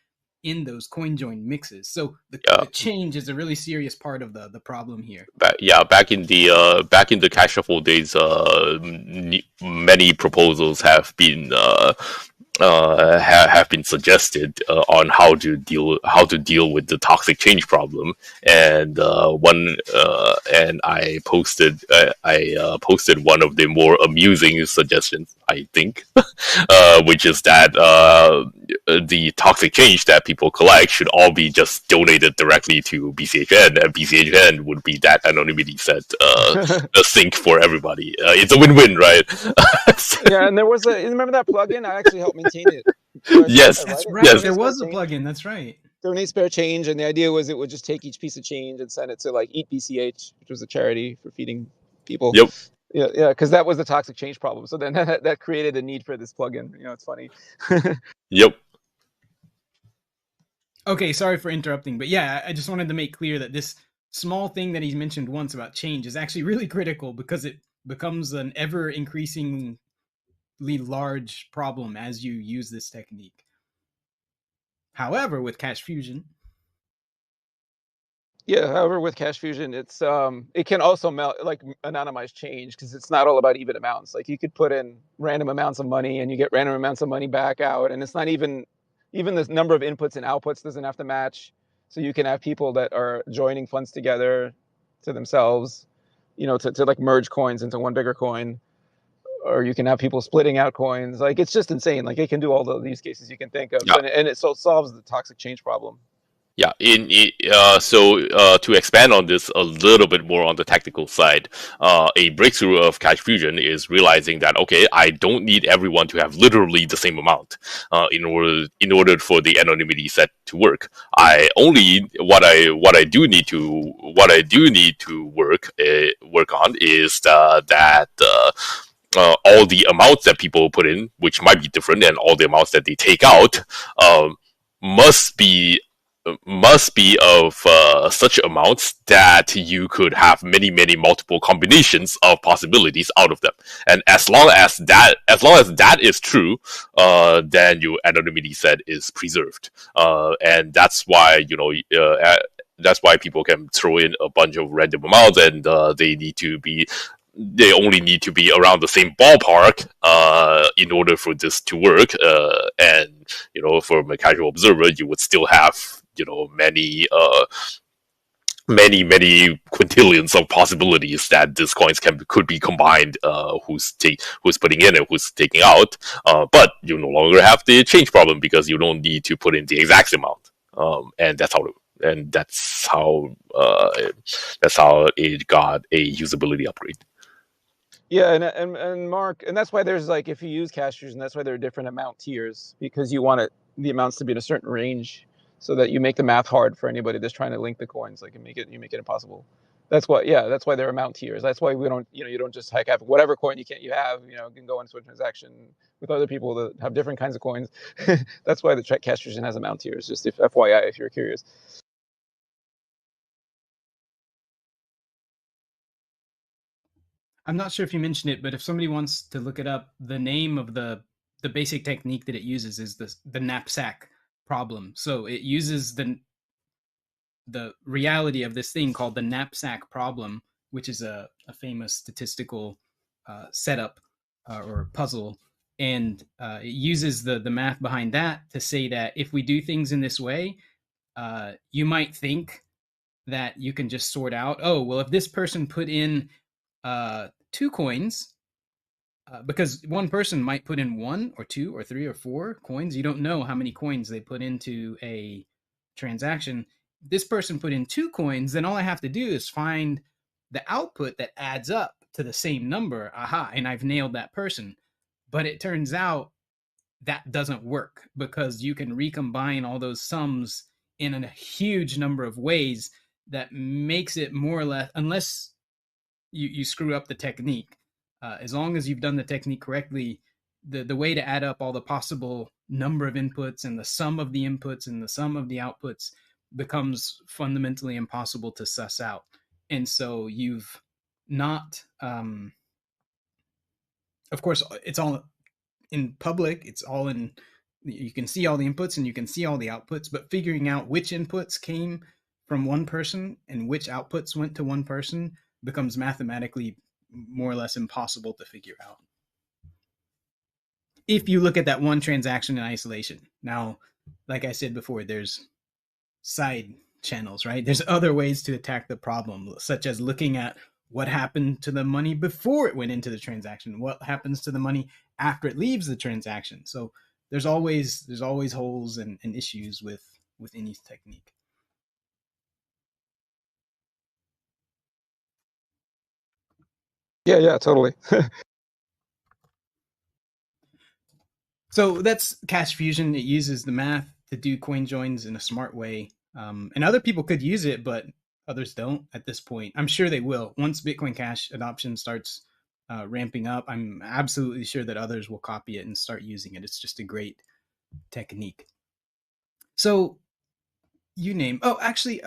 in those CoinJoin mixes. So the change is a really serious part of the problem here. Back in the Cash Shuffle days, many proposals have been have been suggested on how to deal with the toxic change problem, and I posted one of the more amusing suggestions, I think, which is that the toxic change that people collect should all be just donated directly to BCHN, and BCHN would be that anonymity set a sink for everybody. It's a win-win, right? Yeah, and there was you remember that plugin? I actually helped maintain it. So Yes, That's it. right. yes. There was a plugin. That's right. Donate spare change, and the idea was it would just take each piece of change and send it to like Eat BCH, which was a charity for feeding people. Yep. Yeah, because that was the toxic change problem. So then that created a need for this plugin. It's funny. Yep. Okay, sorry for interrupting, but yeah, I just wanted to make clear that this small thing that he's mentioned once about change is actually really critical because it becomes an ever increasingly large problem as you use this technique. However, with Cash Fusion, Yeah, however, with Cash Fusion, it's it can also anonymize change because it's not all about even amounts. Like you could put in random amounts of money and you get random amounts of money back out, and it's not even the number of inputs and outputs doesn't have to match. So you can have people that are joining funds together to themselves, to like merge coins into one bigger coin, or you can have people splitting out coins. Like it's just insane. Like it can do all the use cases you can think of, Yeah. and it solves the toxic change problem. Yeah, to expand on this a little bit more on the technical side, a breakthrough of Cash Fusion is realizing that, okay, I don't need everyone to have literally the same amount in order for the anonymity set to work. I only what I do need to work on is that all the amounts that people put in, which might be different, and all the amounts that they take out, must be of such amounts that you could have many multiple combinations of possibilities out of them. And as long as that is true, then your anonymity set is preserved. And that's why that's why people can throw in a bunch of random amounts, and they only need to be around the same ballpark in order for this to work. And from a casual observer, you would still have many quintillions of possibilities that these coins could be combined. Who's putting in and who's taking out, but you no longer have the change problem because you don't need to put in the exact amount. And that's how it got a usability upgrade. Yeah, and Mark, and that's why there's like, if you use Cash Fusion, that's why there are different amount tiers, because you want the amounts to be in a certain range so that you make the math hard for anybody that's trying to link the coins, like you make it impossible. That's why there are amount tiers. That's why we don't, you don't just have whatever coin you have, can go into a transaction with other people that have different kinds of coins. That's why the Cash Fusion has amount tiers, just FYI, if you're curious. I'm not sure if you mentioned it, but if somebody wants to look it up, the name of the basic technique that it uses is the knapsack problem. So it uses the reality of this thing called the knapsack problem, which is a famous statistical setup or puzzle, and it uses the math behind that to say that if we do things in this way, you might think that you can just sort out, oh, well, if this person put in 2 coins, because one person might put in 1 or 2 or 3 or 4 coins. You don't know how many coins they put into a transaction. This person put in 2 coins, then all I have to do is find the output that adds up to the same number. Aha, and I've nailed that person. But it turns out that doesn't work because you can recombine all those sums in a huge number of ways that makes it more or less, unless you screw up the technique. As long as you've done the technique correctly, the way to add up all the possible number of inputs and the sum of the inputs and the sum of the outputs becomes fundamentally impossible to suss out. And so you've not, of course, it's all in public. It's all in, you can see all the inputs and you can see all the outputs, but figuring out which inputs came from one person and which outputs went to one person becomes mathematically more or less impossible to figure out. if you look at that one transaction in isolation. Now, like I said before, there's side channels, right? There's other ways to attack the problem, such as looking at what happened to the money before it went into the transaction, what happens to the money after it leaves the transaction. So there's always holes and issues with any technique. Yeah, totally. So that's Cash Fusion. It uses the math to do coin joins in a smart way. And other people could use it, but others don't at this point. I'm sure they will. Once Bitcoin Cash adoption starts ramping up, I'm absolutely sure that others will copy it and start using it. It's just a great technique. So you name. Oh, actually,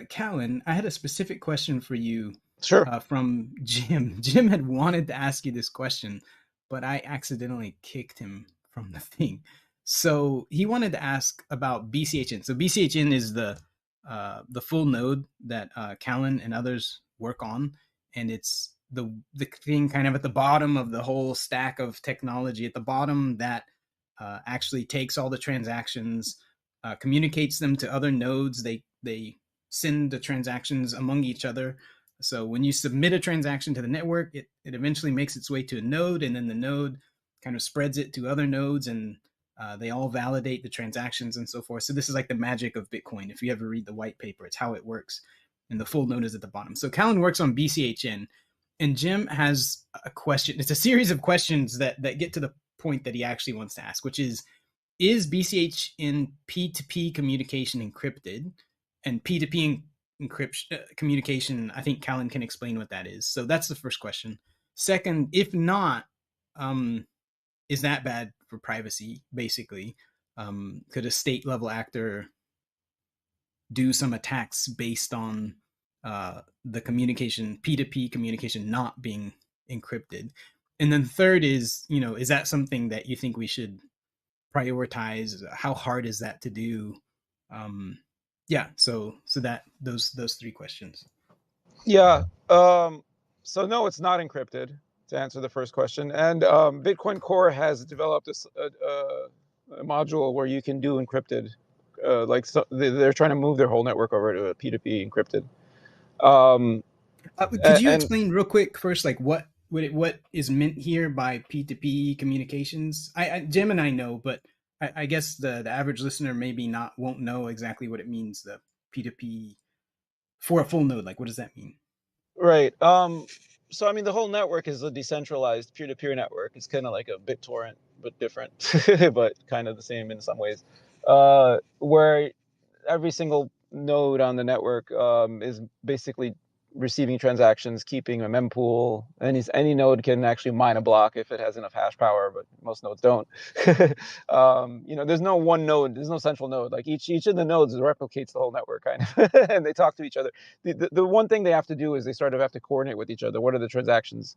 Callan, I had a specific question for you. Sure. From Jim. Jim had wanted to ask you this question, but I accidentally kicked him from the thing. So he wanted to ask about BCHN. So BCHN is the full node that Callan and others work on, and it's the thing kind of at the bottom of the whole stack of technology. At the bottom that actually takes all the transactions, communicates them to other nodes. They send the transactions among each other. So when you submit a transaction to the network, it eventually makes its way to a node, and then the node kind of spreads it to other nodes, and they all validate the transactions and so forth. So this is like the magic of Bitcoin. If you ever read the white paper, it's how it works. And the full node is at the bottom. So Callan works on BCHN, and Jim has a question. It's a series of questions that get to the point that he actually wants to ask, which is BCHN P2P communication encrypted? And P2P encryption communication, I think Callan can explain what that is. So that's the first question. Second, if not, is that bad for privacy? Basically, could a state level actor do some attacks based on the communication, P2P communication, not being encrypted? And then third is, is that something that you think we should prioritize? How hard is that to do? So that those three questions. Yeah. So no, it's not encrypted, to answer the first question. And Bitcoin Core has developed a module where you can do encrypted. They're trying to move their whole network over to a P2P encrypted. Could you explain real quick first, like what is meant here by P2P communications? Jim and I know, but I guess the average listener maybe won't know exactly what it means, the P2P for a full node. Like, what does that mean? Right. So, I mean, the whole network is a decentralized peer-to-peer network. It's kind of like a BitTorrent, but different, but kind of the same in some ways, where every single node on the network is basically receiving transactions, keeping a mempool. Any node can actually mine a block if it has enough hash power, but most nodes don't. There's no one node, there's no central node. Like each of the nodes replicates the whole network, kind of, and they talk to each other. The one thing they have to do is they sort of have to coordinate with each other. What are the transactions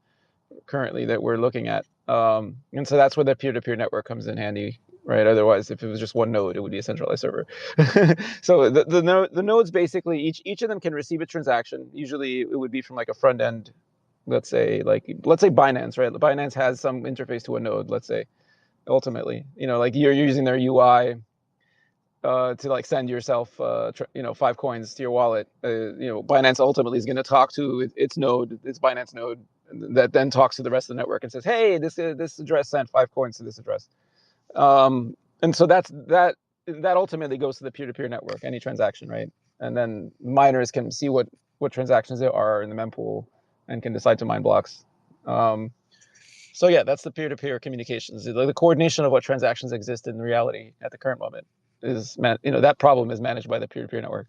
currently that we're looking at? And so that's where the peer-to-peer network comes in handy. Right. Otherwise, if it was just one node, it would be a centralized server. So the nodes basically each of them can receive a transaction. Usually, it would be from like a front end. Let's say Binance, right? Binance has some interface to a node. Let's say, ultimately, like you're using their UI to like send yourself, 5 coins to your wallet. Binance ultimately is going to talk to its node, its Binance node, that then talks to the rest of the network and says, "Hey, this address sent 5 coins to this address." And so that ultimately goes to the peer-to-peer network, any transaction, right? And then miners can see what transactions there are in the mempool and can decide to mine blocks. So yeah, that's the peer-to-peer communications. The coordination of what transactions exist in reality at the current moment is, that problem is managed by the peer-to-peer network.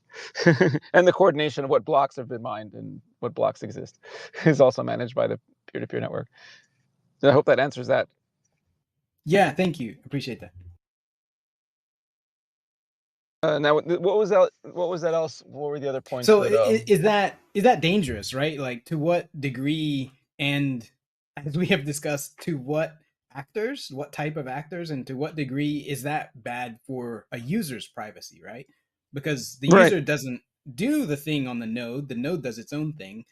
And the coordination of what blocks have been mined and what blocks exist is also managed by the peer-to-peer network. So I hope that answers that. Yeah, thank you. Appreciate that. Now, what was that? What was that else? What were the other points? So is that dangerous, right? Like, to what degree, and as we have discussed, to what actors, what type of actors, and to what degree is that bad for a user's privacy, right? Because the user doesn't do the thing on the node does its own thing,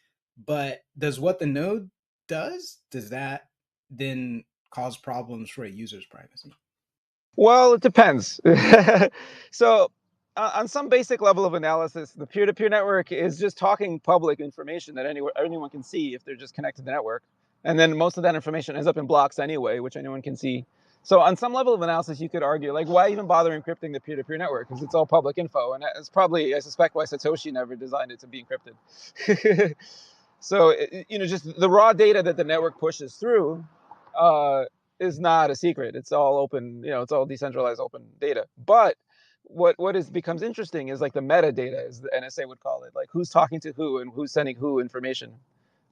but does what the node does that then cause problems for a user's privacy? Well, it depends. So, on some basic level of analysis, the peer-to-peer network is just talking public information that anyone can see if they're just connected to the network. And then most of that information ends up in blocks anyway, which anyone can see. So on some level of analysis, you could argue, like, why even bother encrypting the peer-to-peer network? Because it's all public info. And that's probably, I suspect, why Satoshi never designed it to be encrypted. So, just the raw data that the network pushes through is not a secret. It's all open, it's all decentralized open data. But what becomes interesting is like the metadata, as the NSA would call it, like who's talking to who and who's sending who information.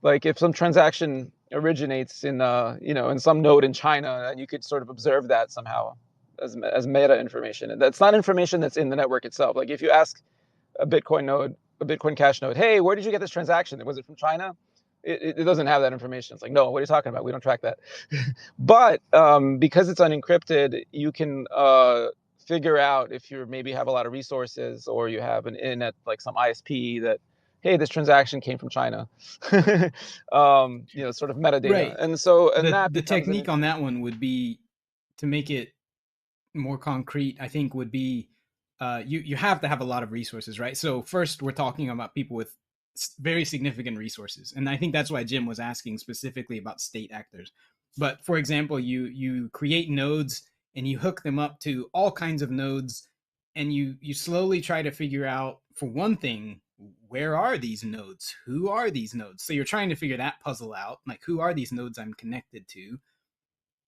Like if some transaction originates in in some node in China, and you could sort of observe that somehow as meta information. And that's not information that's in the network itself. Like if you ask a Bitcoin Cash node, hey, where did you get this transaction? Was it from China? It doesn't have that information. It's like, no, what are you talking about? We don't track that. But because it's unencrypted, you can figure out if you maybe have a lot of resources, or you have an in at like some ISP that, hey, this transaction came from China. Sort of metadata. Right. And so the technique on that one would be to make it more concrete. I think would be you have to have a lot of resources, right? So first, we're talking about people with very significant resources, and I think that's why Jim was asking specifically about state actors. But for example, you create nodes and you hook them up to all kinds of nodes, and you slowly try to figure out, for one thing, where are these nodes? Who are these nodes? So you're trying to figure that puzzle out, like who are these nodes I'm connected to?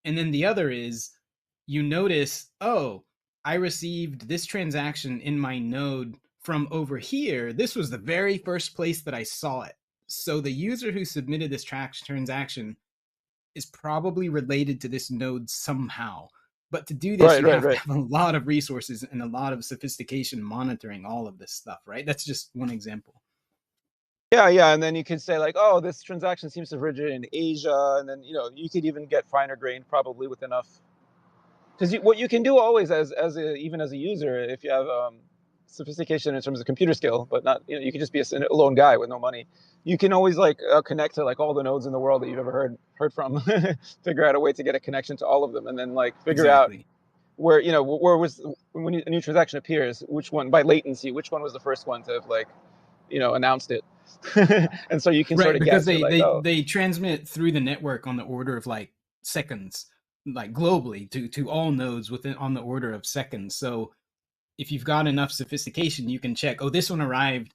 And then the other is you notice, oh, I received this transaction in my node from over here. This was the very first place that I saw it. So the user who submitted this transaction is probably related to this node somehow. But to do this, you have to have a lot of resources and a lot of sophistication monitoring all of this stuff, right? That's just one example. Yeah. And then you could say like, oh, this transaction seems to originate in Asia. And then, you could even get finer grained probably with enough. Because what you can do always even as a user, if you have sophistication in terms of computer skill, but not, you can just be a lone guy with no money. You can always like connect to like all the nodes in the world that you've ever heard from, figure out a way to get a connection to all of them, and then like figure out where, where was, when a new transaction appears, which one by latency, which one was the first one to have like, announced it. And so you can sort of because guess. They transmit through the network on the order of like seconds, like globally to all nodes on the order of seconds. So if you've got enough sophistication, you can check, oh, this one arrived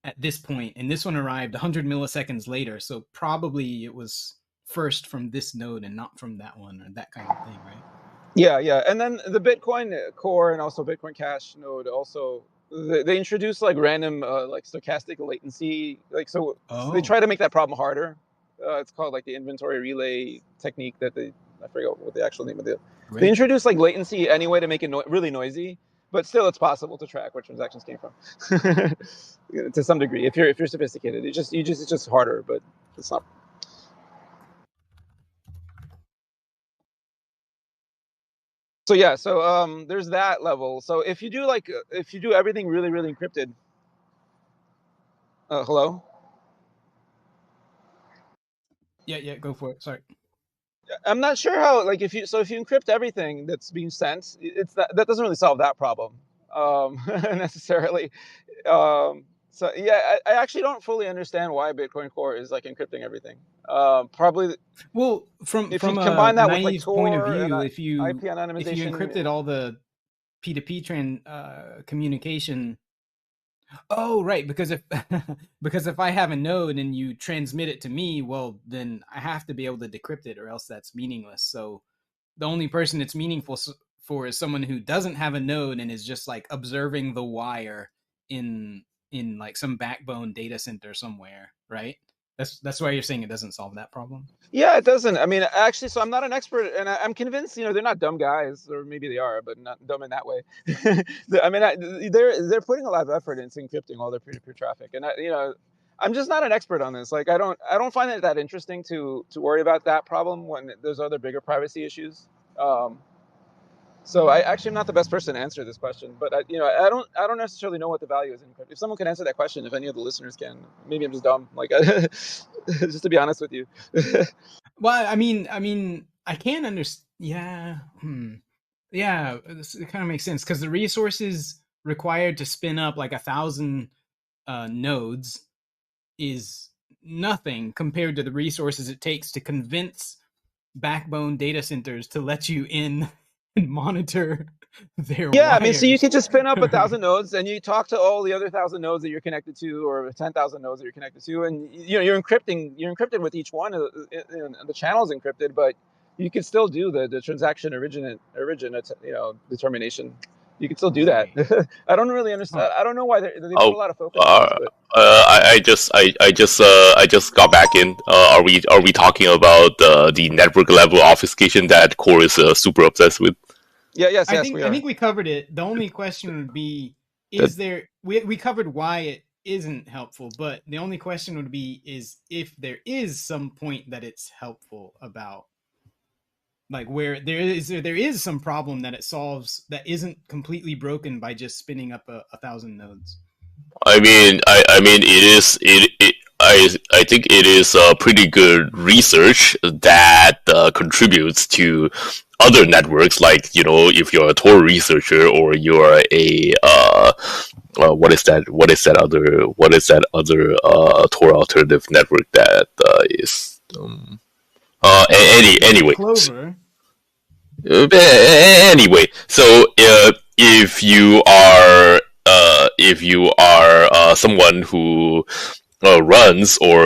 at this point, and this one arrived 100 milliseconds later. So probably it was first from this node and not from that one, or that kind of thing, right? Yeah. And then the Bitcoin Core and also Bitcoin Cash node also, they introduce like random like stochastic latency. Like, so they try to make that problem harder. It's called like the inventory relay technique that I forget what the actual name of it. Right. They introduce like latency anyway to make it really noisy, but still it's possible to track where transactions came from to some degree if you're sophisticated. It's just harder, but it's not. So yeah, so there's that level. So if you do everything really, really encrypted. Hello? Yeah, go for it. Sorry. I'm not sure how, like, if you encrypt everything that's being sent, that doesn't really solve that problem necessarily. So yeah, I actually don't fully understand why Bitcoin Core is like encrypting everything. Probably. Well, from you combine that with like Tor point of view, if you IP anonymization, if you encrypted all the P2P communication. Oh, right, because if I have a node and you transmit it to me, well, then I have to be able to decrypt it, or else that's meaningless. So the only person it's meaningful for is someone who doesn't have a node and is just like observing the wire in like some backbone data center somewhere, right? That's why you're saying it doesn't solve that problem. Yeah, it doesn't. I mean, actually, so I'm not an expert, and I'm convinced, they're not dumb guys, or maybe they are, but not dumb in that way. I mean, they're putting a lot of effort into encrypting all their peer-to-peer traffic, and I'm just not an expert on this. Like, I don't find it that interesting to worry about that problem when there's other bigger privacy issues. So I actually am not the best person to answer this question, but I don't necessarily know what the value is in encryption. If someone can answer that question, if any of the listeners can, maybe I'm just dumb. Like, just to be honest with you. Well, I mean, I can't understand. Yeah. Yeah, it kind of makes sense because the resources required to spin up like 1,000 nodes is nothing compared to the resources it takes to convince backbone data centers to let you in and monitor their Yeah, I wires. mean, so you could just spin up 1,000 nodes, and you talk to all the other 1,000 nodes that you're connected to, or 10,000 nodes that you're connected to, and you're encrypted with each one. The channel's encrypted, but you could still do the transaction origin determination. You can still do that. Right. I don't really understand. Huh. I don't know why they put Oh, a lot of focus on this, but I just got back in. Are we talking about the network level obfuscation that Core is super obsessed with? yes, I we think are. we covered it. The only question would be: That is there? We covered why it isn't helpful, but the only question would be: is if there is some point that it's helpful about, like where there is some problem that it solves that isn't completely broken by just spinning up 1,000 nodes. I mean, I think it is pretty good research that contributes to other networks. Like, you know, if you're a Tor researcher or you're a what is that other Tor alternative network that is anyway. Clover. Anyway, so if you are someone who runs or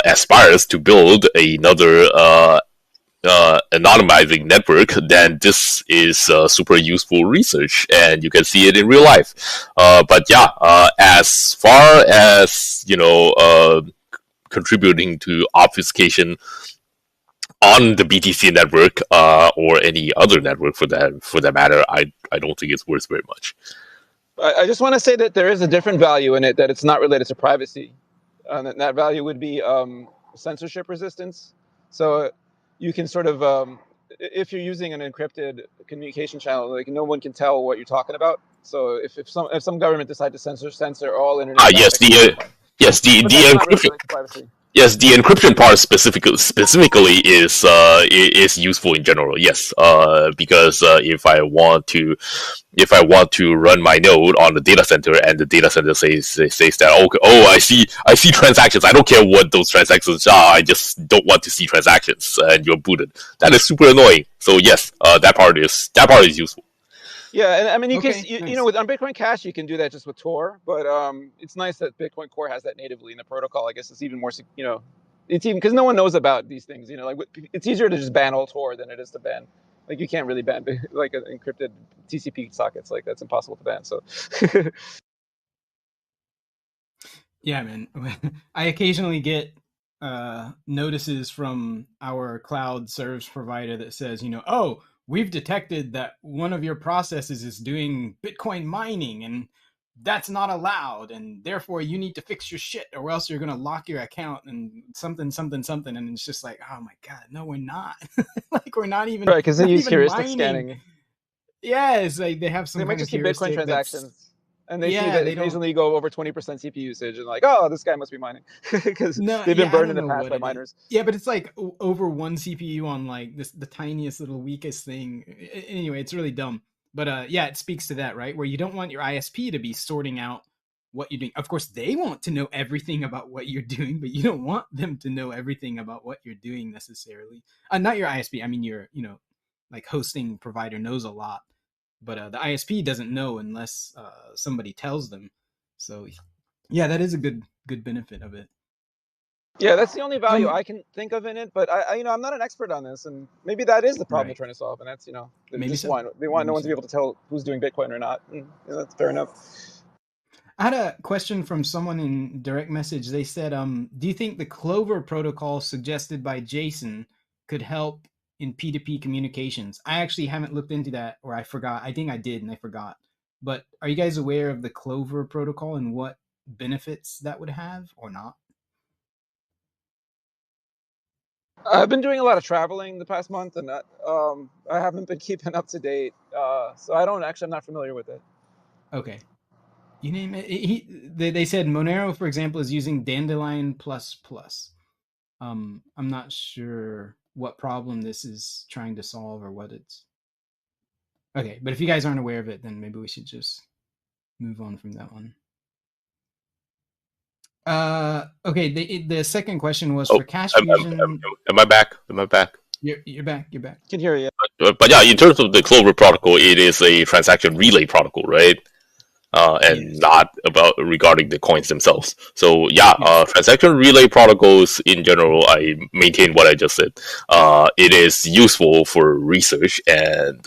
aspires to build another anonymizing network, then this is super useful research, and you can see it in real life. But yeah, as far as contributing to obfuscation on the BTC network or any other network for that matter, I don't think it's worth very much. I just want to say that there is a different value in it, that it's not related to privacy. And that value would be censorship resistance. So you can sort of, if you're using an encrypted communication channel, like no one can tell what you're talking about. So if some government decide to censor all internet Yes, traffic, the but that's not really encryption. related to privacy. Yes, the encryption part specifically is useful in general. Yes, because if I want to run my node on the data center and the data center says that, okay, oh, I see transactions. I don't care what those transactions are. I just don't want to see transactions, and you're booted. That is super annoying. So yes, that part is useful. Yeah, and I mean, Okay, you nice. know, with on Bitcoin Cash, you can do that just with Tor, but it's nice that Bitcoin Core has that natively in the protocol. I guess it's even more, it's even because no one knows about these things. You know, like it's easier to just ban all Tor than it is to ban. Like you can't really ban like encrypted TCP sockets. Like that's impossible to ban. So Yeah, man. I occasionally get notices from our cloud service provider that says, oh, we've detected that one of your processes is doing Bitcoin mining and that's not allowed. And therefore you need to fix your shit or else you're going to lock your account and something, something, something. And it's just like, oh my God, no, we're not. Like we're not even, right, because they not use even heuristic mining. scanning. Yeah, it's like they have some They might kind of just see Bitcoin heuristic that's, transactions, and they see yeah, that they don't. occasionally you go over 20% CPU usage, and like, oh, this guy must be mining because No, they've been yeah, I burned in don't the know past what by it is. miners. Yeah, but it's like over one CPU on like the tiniest little weakest thing. Anyway, it's really dumb. But yeah, it speaks to that, right? Where you don't want your ISP to be sorting out what you're doing. Of course, they want to know everything about what you're doing, but you don't want them to know everything about what you're doing necessarily. Not your ISP. I mean, your like hosting provider knows a lot, but the ISP doesn't know unless somebody tells them. So yeah, that is a good benefit of it. Yeah, that's the only value Um, I can think of in it. But I'm not an expert on this, and maybe that is the problem they're right. trying to solve. And that's they Maybe just so. want no Maybe one to so. be able to tell who's doing Bitcoin or not. And, that's fair enough. I had a question from someone in direct message. They said, do you think the Clover protocol suggested by Jason could help in P2P communications? I actually haven't looked into that, or I forgot. I think I did and I forgot. But are you guys aware of the Clover protocol and what benefits that would have or not? I've been doing a lot of traveling the past month, and I haven't been keeping up to date. So I'm not familiar with it. Okay. You name it. They said Monero, for example, is using Dandelion++. I'm not sure what problem this is trying to solve or what it's. Okay, but if you guys aren't aware of it, then maybe we should just move on from that one. Okay, the second question was for Cash Fusion. Am I back? Am I back? You're back. You're back. Can hear you. But yeah, in terms of the Clover protocol, it is a transaction relay protocol, right? And Yes. not about regarding the coins themselves. So yeah, Yes. transaction relay protocols in general, I maintain what I just said. It is useful for research and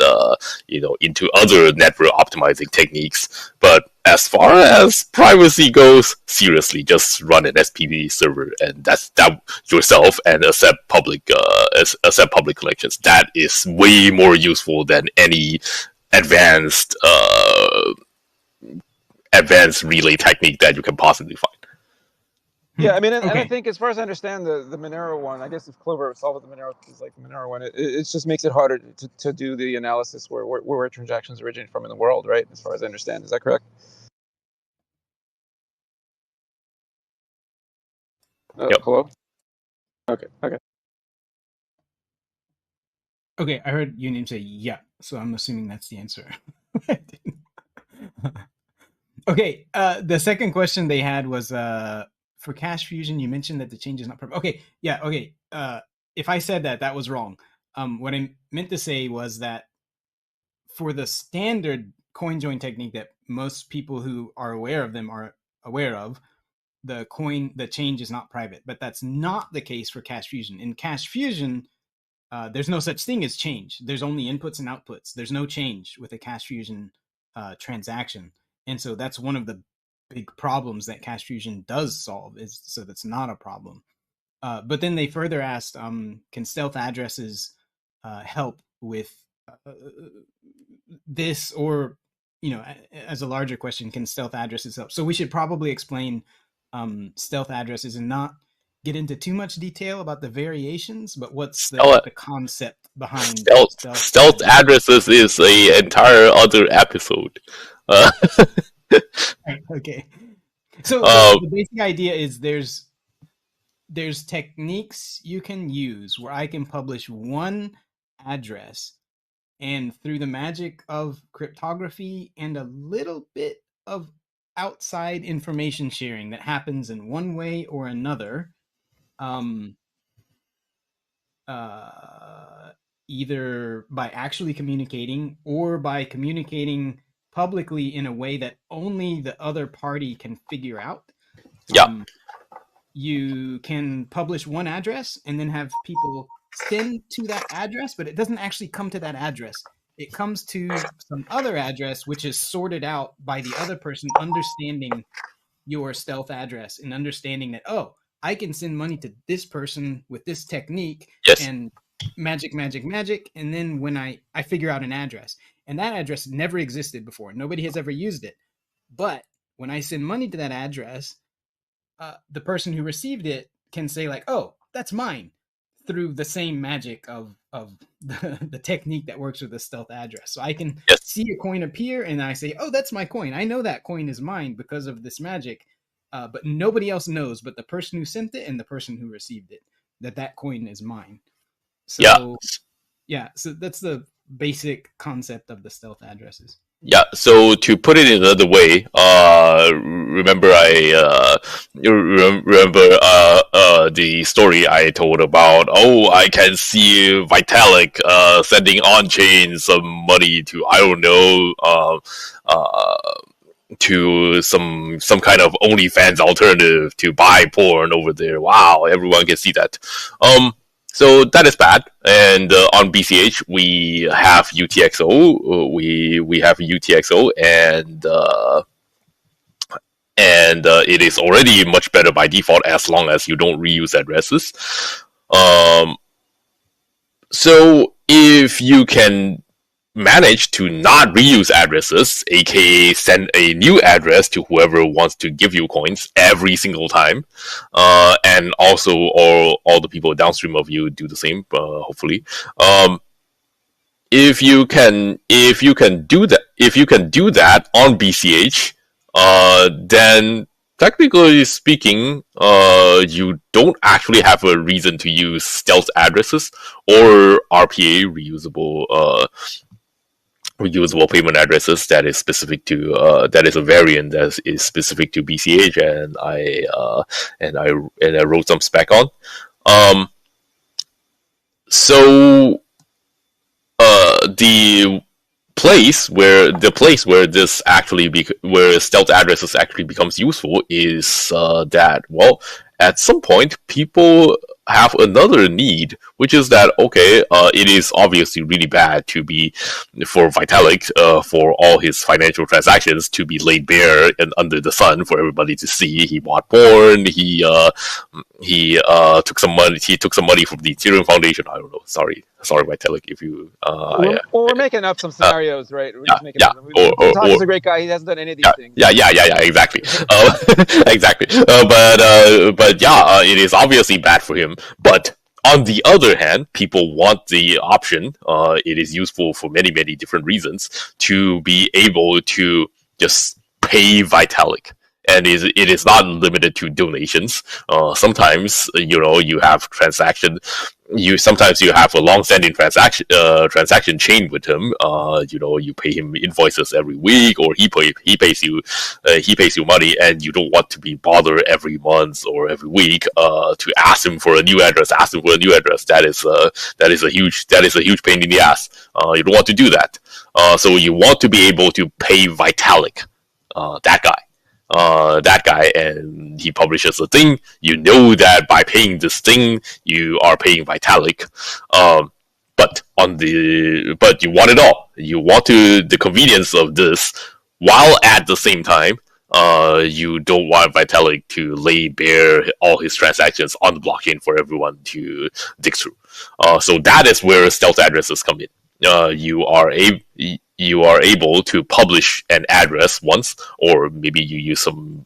into other network optimizing techniques. But as far as privacy goes, seriously, just run an SPV server and that's that yourself and accept public collections. That is way more useful than any advanced relay technique that you can possibly find. Yeah, I mean, and I Okay. think as far as I understand the Monero one, I guess if Clover solved the Monero is like the Monero one, it just makes it harder to do the analysis where transactions originate from in the world, right? As far as I understand, is that correct? Yep. Hello. Okay. Okay, I heard Union say yeah, so I'm assuming that's the answer. Okay, the second question they had was for Cash Fusion. You mentioned that the change is not perfect. Okay, yeah, okay. If I said that was wrong. What I meant to say was that for the standard coin join technique that most people who are aware of them are aware of, the change is not private. But that's not the case for Cash Fusion. In Cash Fusion, there's no such thing as change. There's only inputs and outputs. There's no change with a Cash Fusion transaction. And so that's one of the big problems that Cash Fusion does solve, is so that's not a problem. But then they further asked, can stealth addresses help with this? Or, as a larger question, can stealth addresses help? So we should probably explain stealth addresses and not get into too much detail about the variations, but what's the concept behind stealth addresses is a entire other episode. Okay. So the basic idea is there's techniques you can use where I can publish one address, and through the magic of cryptography and a little bit of outside information sharing that happens in one way or another, either by actually communicating or by communicating publicly in a way that only the other party can figure out. Yeah. You can publish one address and then have people send to that address, but it doesn't actually come to that address. It comes to some other address, which is sorted out by the other person understanding your stealth address and understanding that, oh, I can send money to this person with this technique. Yes. And magic. And then when I figure out an address, and that address never existed before. Nobody has ever used it. But when I send money to that address, the person who received it can say like, oh, that's mine, through the same magic of the technique that works with the stealth address. So I can see a coin appear and I say, oh, that's my coin. I know that coin is mine because of this magic. But nobody else knows but the person who sent it and the person who received it, that coin is mine. So yeah, so that's the basic concept of the stealth addresses. Yeah, so to put it in another way, remember the story I told about, I can see Vitalik sending on-chain some money to, I don't know, to some kind of OnlyFans alternative to buy porn over there. Wow, everyone can see that. So that is bad. And on BCH, we have UTXO. We have UTXO, and it is already much better by default as long as you don't reuse addresses. So if you can manage to not reuse addresses, aka send a new address to whoever wants to give you coins every single time, and also all the people downstream of you do the same, hopefully. If you can do that on BCH, then technically speaking, you don't actually have a reason to use stealth addresses or RPA reusable payment addresses that is specific to that is a variant that is specific to BCH, and I wrote some spec on. Um, so the place where this actually where stealth addresses actually becomes useful is that, well, at some point people have another need, which is that, okay, it is obviously really bad to be for Vitalik, for all his financial transactions to be laid bare and under the sun for everybody to see. He bought porn. He took some money. He took some money from the Ethereum Foundation. I don't know. Sorry, Vitalik, if you. We're making up some scenarios, right? We're just making yeah, up. Vital's a great guy. He hasn't done any of these things. Yeah, exactly. Exactly. But yeah, it is obviously bad for him. But on the other hand, people want the option. It is useful for many, many different reasons to be able to just pay Vitalik. And it is not limited to donations. Sometimes, you have sometimes you have a long-standing transaction chain with him. You pay him invoices every week, or he pays you money, and you don't want to be bothered every month or every week to ask him for a new address. That is a huge pain in the ass. You don't want to do that. So you want to be able to pay Vitalik, that guy, and he publishes a thing. You know that by paying this thing, you are paying Vitalik. But you want it all. You want the convenience of this, while at the same time, you don't want Vitalik to lay bare all his transactions on the blockchain for everyone to dig through. So that is where stealth addresses come in. You are able to publish an address once, or maybe you use some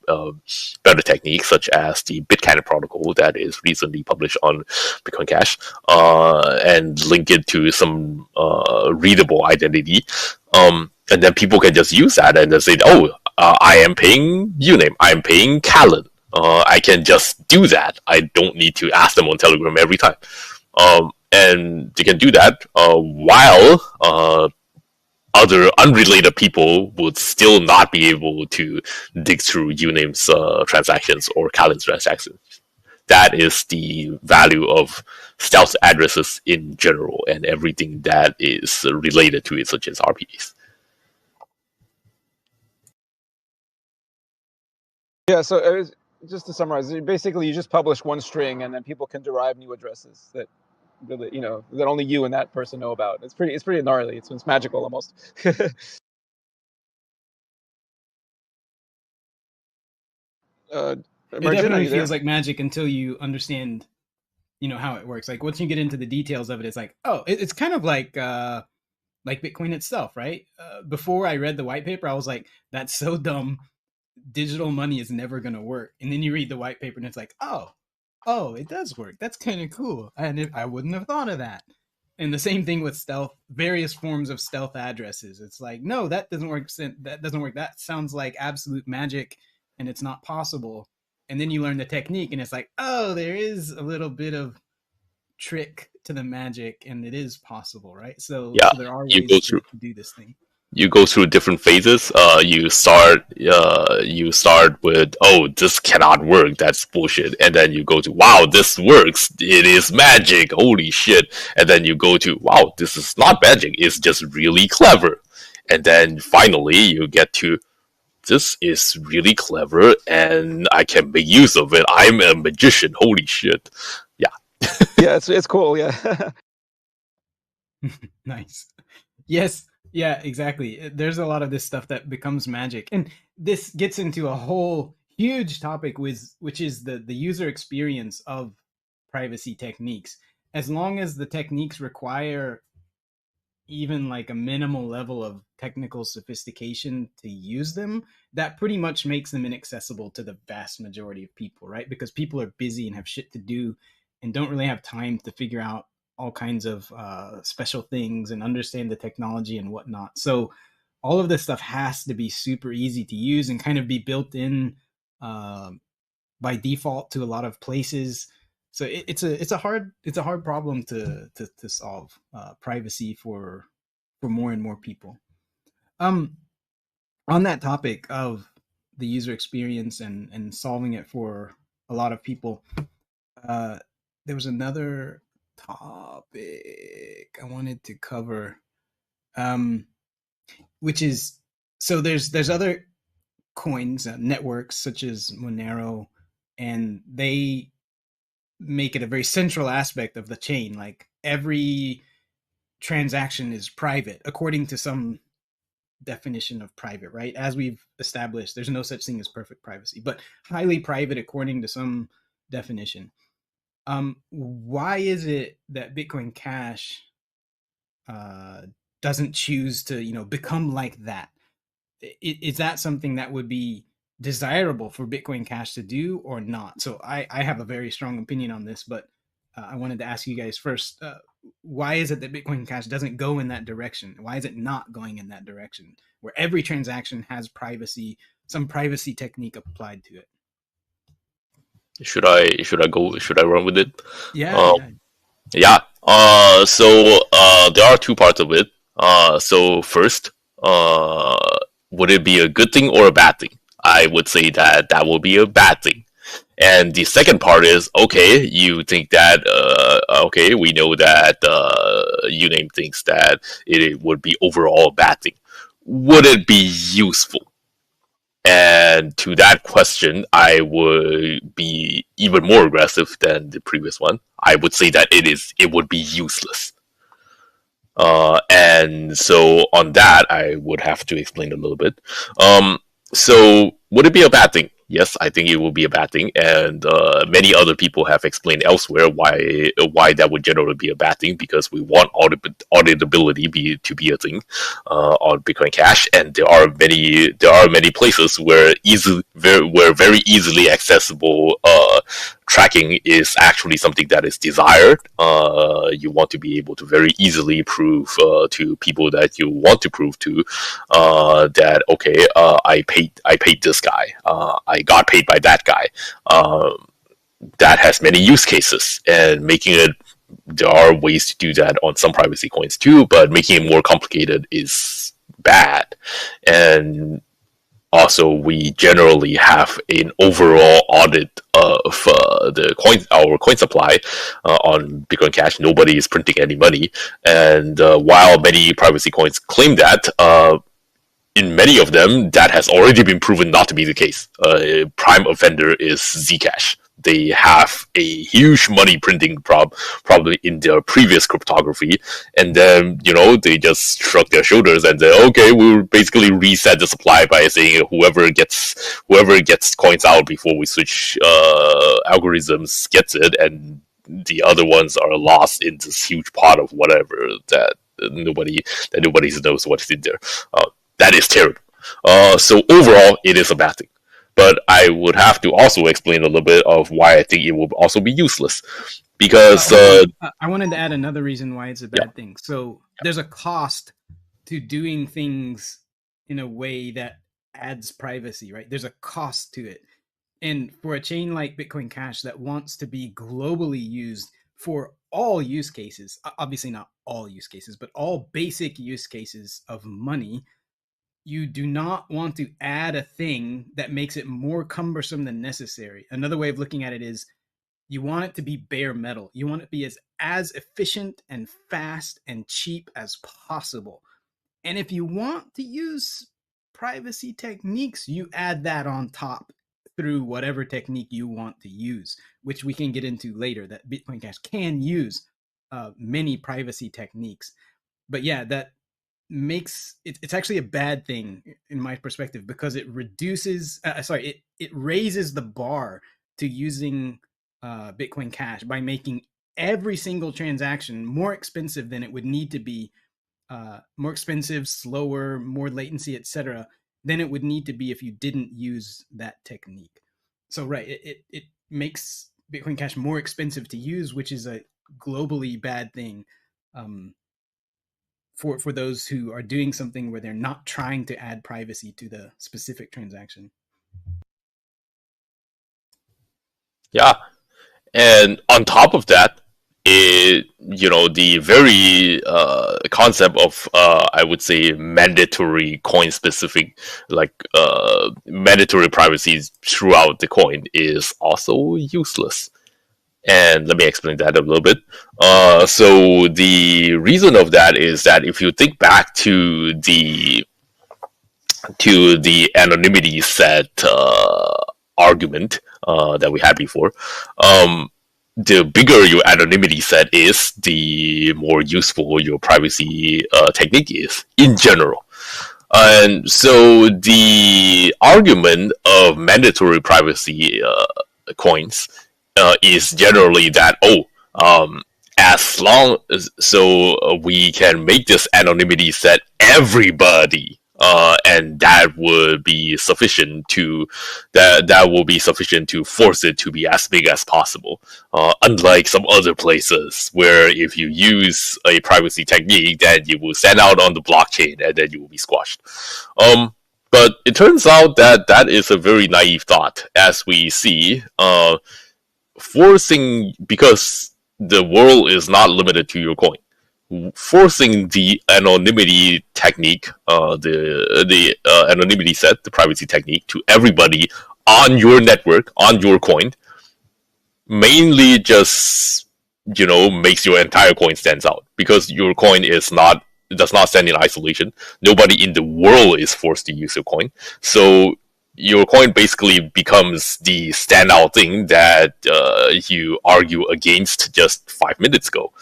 better techniques such as the Bitcannon protocol that is recently published on Bitcoin Cash, and link it to some readable identity, and then people can just use that and then say, "Oh, I am paying Uname. I am paying Callan. I can just do that. I don't need to ask them on Telegram every time." And they can do that while other unrelated people would still not be able to dig through Uname's transactions or Callan's transactions. That is the value of stealth addresses in general, and everything that is related to it, such as RPAs. Yeah, so just to summarize, basically you just publish one string, and then people can derive new addresses that only you and that person know about. It's pretty gnarly. It's magical almost. It definitely feels like magic until you understand, how it works. Like once you get into the details of it, it's like, oh, it's kind of like Bitcoin itself, right? Before I read the white paper, I was like, that's so dumb. Digital money is never going to work. And then you read the white paper and it's like, oh, it does work. That's kind of cool. And I wouldn't have thought of that. And the same thing with stealth, various forms of stealth addresses. It's like, no, that doesn't work. That sounds like absolute magic, and it's not possible. And then you learn the technique, and it's like, oh, there is a little bit of trick to the magic, and it is possible, right? So there are ways to do this thing. You go through different phases. You start with, oh, this cannot work. That's bullshit. And then you go to, wow, this works. It is magic. Holy shit. And then you go to, wow, this is not magic. It's just really clever. And then finally you get to, this is really clever and I can make use of it. I'm a magician. Holy shit. Yeah. Yeah, it's cool. Yeah. Nice. Yes. Yeah, exactly. There's a lot of this stuff that becomes magic. And this gets into a whole huge topic which is the user experience of privacy techniques. As long as the techniques require even like a minimal level of technical sophistication to use them, that pretty much makes them inaccessible to the vast majority of people, right? Because people are busy and have shit to do and don't really have time to figure out all kinds of special things and understand the technology and whatnot. So all of this stuff has to be super easy to use and kind of be built in by default to a lot of places. So it's a hard problem to solve, privacy for more and more people. On that topic of the user experience and solving it for a lot of people, there was another topic I wanted to cover, which is, so there's other coins, networks such as Monero, and they make it a very central aspect of the chain. Like every transaction is private according to some definition of private, right? As we've established, there's no such thing as perfect privacy, but highly private according to some definition. Why is it that Bitcoin Cash doesn't choose to, become like that? Is that something that would be desirable for Bitcoin Cash to do or not? So I have a very strong opinion on this, but I wanted to ask you guys first, why is it that Bitcoin Cash doesn't go in that direction? Why is it not going in that direction where every transaction has privacy, some privacy technique applied to it? Should I run with it? Yeah. Yeah. So there are two parts of it. So first, would it be a good thing or a bad thing? I would say that will be a bad thing. And the second part is, okay, you think that, okay, we know that Uname thinks that it would be overall a bad thing. Would it be useful? And to that question, I would be even more aggressive than the previous one. I would say that it would be useless. And so on that, I would have to explain a little bit. So would it be a bad thing? Yes, I think it will be a bad thing, and many other people have explained elsewhere why that would generally be a bad thing, because we want auditability to be a thing on Bitcoin Cash, and there are many places where very easily accessible tracking is actually something that is desired. You want to be able to very easily prove to people that you want to prove to that, okay, I paid this guy, I got paid by that guy. That has many use cases, and making it, there are ways to do that on some privacy coins too, but making it more complicated is bad. And also, we generally have an overall audit of our coin supply on Bitcoin Cash. Nobody is printing any money, and while many privacy coins claim that, in many of them, that has already been proven not to be the case. Prime offender is Zcash. They have a huge money printing probably in their previous cryptography, and then they just shrug their shoulders and say, okay, we'll basically reset the supply by saying whoever gets coins out before we switch algorithms gets it, and the other ones are lost in this huge pot of whatever that nobody knows what's in there. That is terrible. So overall, it is a bad thing. But I would have to also explain a little bit of why I think it will also be useless. Because I wanted to add another reason why it's a bad thing. So there's a cost to doing things in a way that adds privacy, right? There's a cost to it. And for a chain like Bitcoin Cash that wants to be globally used for all use cases, obviously not all use cases, but all basic use cases of money, you do not want to add a thing that makes it more cumbersome than necessary. Another way of looking at it is you want it to be bare metal. You want it to be as efficient and fast and cheap as possible. And if you want to use privacy techniques, you add that on top through whatever technique you want to use, which we can get into later, that Bitcoin Cash can use many privacy techniques. But yeah, that makes it's actually a bad thing in my perspective, because it reduces it raises the bar to using Bitcoin Cash by making every single transaction more expensive than it would need to be, more expensive, slower, more latency, etc., than it would need to be if you didn't use that technique. So right, it makes Bitcoin Cash more expensive to use, which is a globally bad thing for those who are doing something where they're not trying to add privacy to the specific transaction. Yeah, and on top of that, the very concept of I would say mandatory coin specific, like mandatory privacy throughout the coin is also useless. And let me explain that a little bit. So the reason of that is that if you think back to the anonymity set argument that we had before, the bigger your anonymity set is, the more useful your privacy technique is in general. And so the argument of mandatory privacy coins is generally that, as long as we can make this anonymity set everybody, and that would be sufficient to that will be sufficient to force it to be as big as possible. Unlike some other places where if you use a privacy technique, then you will send out on the blockchain and then you will be squashed. But it turns out that that is a very naive thought, as we see. Forcing, because the world is not limited to your coin, forcing the anonymity technique, the anonymity set, the privacy technique, to everybody on your network, on your coin, mainly just makes your entire coin stands out, because your coin does not stand in isolation. Nobody in the world is forced to use your coin, so your coin basically becomes the standout thing that you argue against just 5 minutes ago,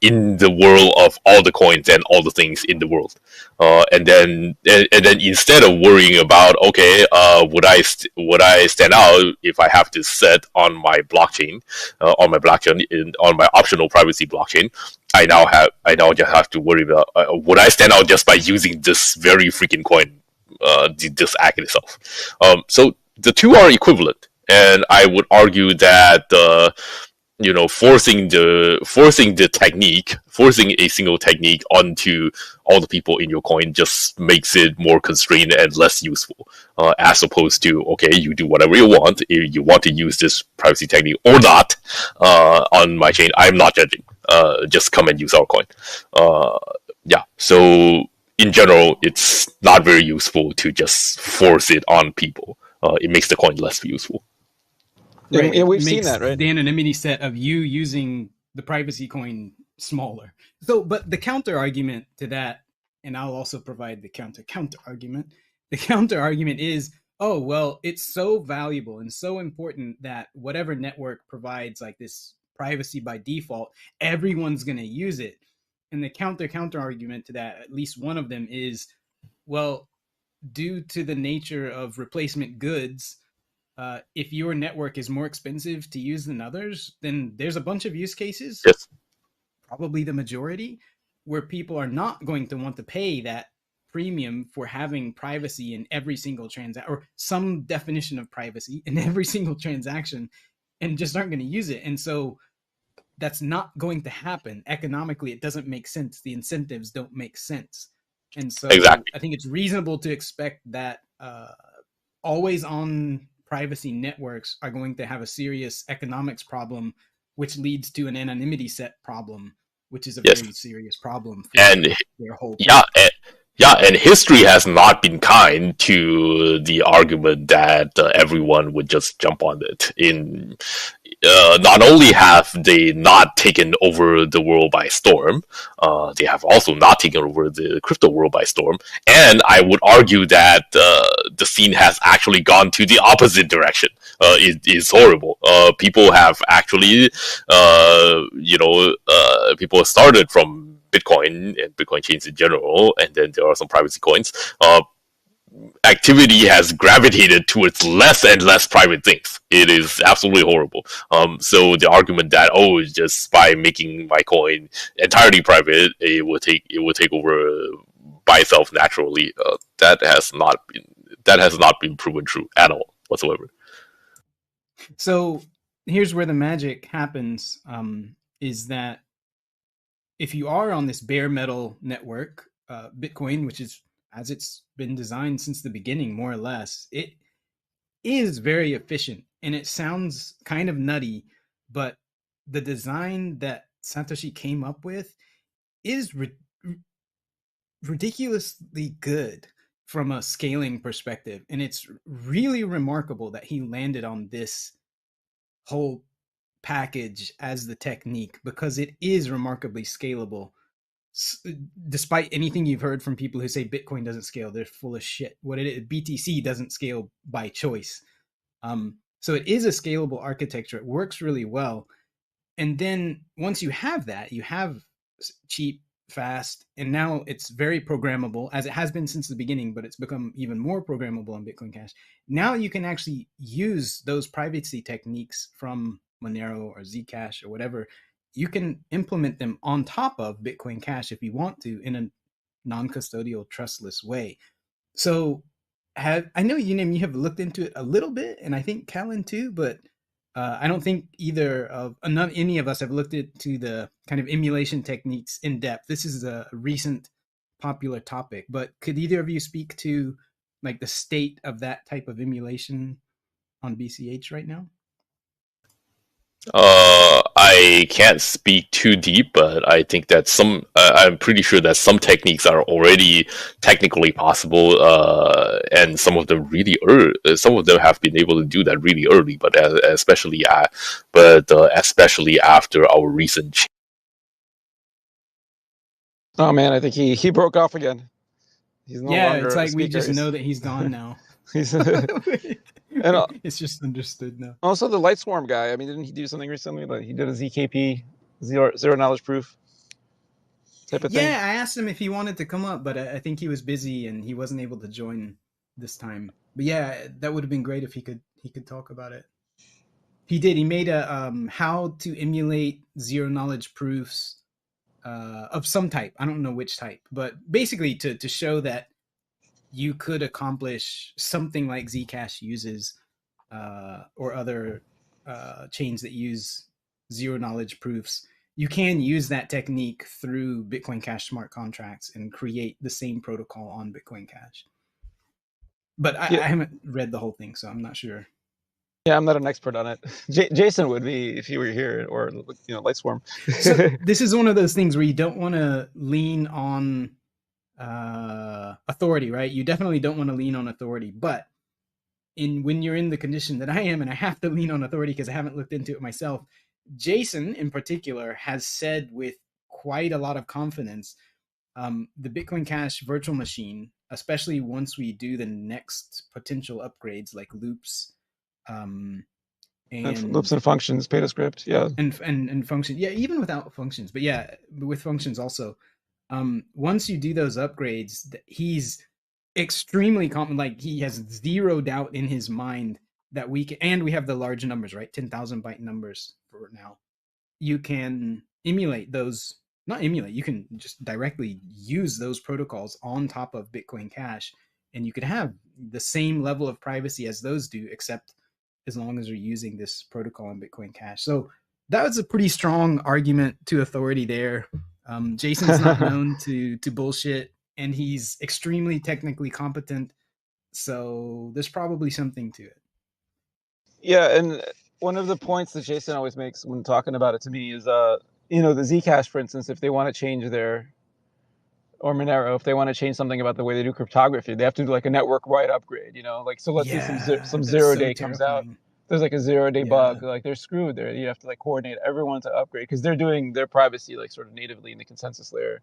in the world of all the coins and all the things in the world. And then instead of worrying about, okay, would I stand out if I have to set on my blockchain, on my optional privacy blockchain, I now just have to worry about, would I stand out just by using this very freaking coin, this act itself. So the two are equivalent, and I would argue that forcing a single technique onto all the people in your coin just makes it more constrained and less useful, as opposed to, okay, you do whatever you want. If you want to use this privacy technique or not on my chain, I'm not judging. Just come and use our coin. Yeah, so in general, it's not very useful to just force it on people. It makes the coin less useful. Right. Yeah, we've It seen makes that, right? the anonymity set of you using the privacy coin smaller. So, but the counter argument to that, and I'll also provide the counter argument. The counter argument is, oh, well, it's so valuable and so important that whatever network provides like this privacy by default, everyone's going to use it. And the counter argument to that, at least one of them, is, well, due to the nature of replacement goods, if your network is more expensive to use than others, then there's a bunch of use cases, Yes. probably the majority, where people are not going to want to pay that premium for having privacy in every single transaction, or some definition of privacy in every single transaction, and just aren't going to use it. And so that's not going to happen. Economically, it doesn't make sense. The incentives don't make sense. And so Exactly. I think it's reasonable to expect that always on privacy networks are going to have a serious economics problem, which leads to an anonymity set problem, which is a Yes. very serious problem for And their whole and history has not been kind to the argument that everyone would just jump on it. Not only have they not taken over the world by storm, they have also not taken over the crypto world by storm. And I would argue that the scene has actually gone to the opposite direction. It is horrible. People have actually, people started from Bitcoin and Bitcoin chains in general, and then there are some privacy coins. Activity has gravitated towards less and less private things. It is absolutely horrible. So the argument that, just by making my coin entirely private, it will take over by itself naturally, that has not been proven true at all whatsoever. So here's where the magic happens, is that if you are on this bare metal network, Bitcoin, which is as it's been designed since the beginning, more or less, it is very efficient and it sounds kind of nutty, but the design that Satoshi came up with is ridiculously good from a scaling perspective, and it's really remarkable that he landed on this whole package as the technique, because it is remarkably scalable. Despite anything you've heard from people who say Bitcoin doesn't scale, they're full of shit. What it is, BTC doesn't scale by choice. So it is a scalable architecture. It works really well. And then once you have that, you have cheap, fast, and now it's very programmable, as it has been since the beginning, but it's become even more programmable on Bitcoin Cash. Now you can actually use those privacy techniques from Monero or Zcash or whatever. You can implement them on top of Bitcoin Cash if you want to, in a non-custodial, trustless way. So I know you have looked into it a little bit, and I think Callan too, but I don't think any of us have looked into the kind of emulation techniques in depth. This is a recent popular topic, but could either of you speak to like the state of that type of emulation on BCH right now? I can't speak too deep, but I think that I'm pretty sure that some techniques are already technically possible, and some of them really early. Some of them have been able to do that really early, but especially after our recent. Oh man, I think he broke off again. He's no longer it's like a we just speaker. know that he's gone now. He's And it's just understood now. Also, the Lightswarm guy. I mean, didn't he do something recently? Like he did a ZKP, zero knowledge proof type of thing. Yeah, I asked him if he wanted to come up, but I think he was busy and he wasn't able to join this time. But yeah, that would have been great if he could talk about it. He did. He made a how to emulate zero knowledge proofs of some type. I don't know which type, but basically to show that you could accomplish something like Zcash uses, or other chains that use zero knowledge proofs. You can use that technique through Bitcoin Cash smart contracts and create the same protocol on Bitcoin Cash. But I haven't read the whole thing, so I'm not sure. Yeah, I'm not an expert on it. Jason would be if he were here, or Lightswarm. So this is one of those things where you don't want to lean on authority, right? You definitely don't want to lean on authority, but when you're in the condition that I am, and I have to lean on authority because I haven't looked into it myself, Jason in particular has said with quite a lot of confidence, the Bitcoin Cash virtual machine, especially once we do the next potential upgrades like loops, and loops and functions, PetaScript, yeah, and functions, yeah, even without functions, but yeah, with functions also. Once you do those upgrades, he's extremely confident, like he has zero doubt in his mind that we can, and we have the large numbers, right? 10,000 byte numbers for now. You can emulate those, not emulate, you can just directly use those protocols on top of Bitcoin Cash, and you could have the same level of privacy as those do, except as long as you're using this protocol on Bitcoin Cash. So that was a pretty strong argument to authority there. Jason's not known to bullshit, and he's extremely technically competent, so there's probably something to it. Yeah, and one of the points that Jason always makes when talking about it to me is, the Zcash, for instance, if they want to change or Monero, if they want to change something about the way they do cryptography, they have to do like a network-wide upgrade, like, so let's say some zero-day comes out. There's like a 0-day bug, like they're screwed there. You have to like coordinate everyone to upgrade because they're doing their privacy like sort of natively in the consensus layer.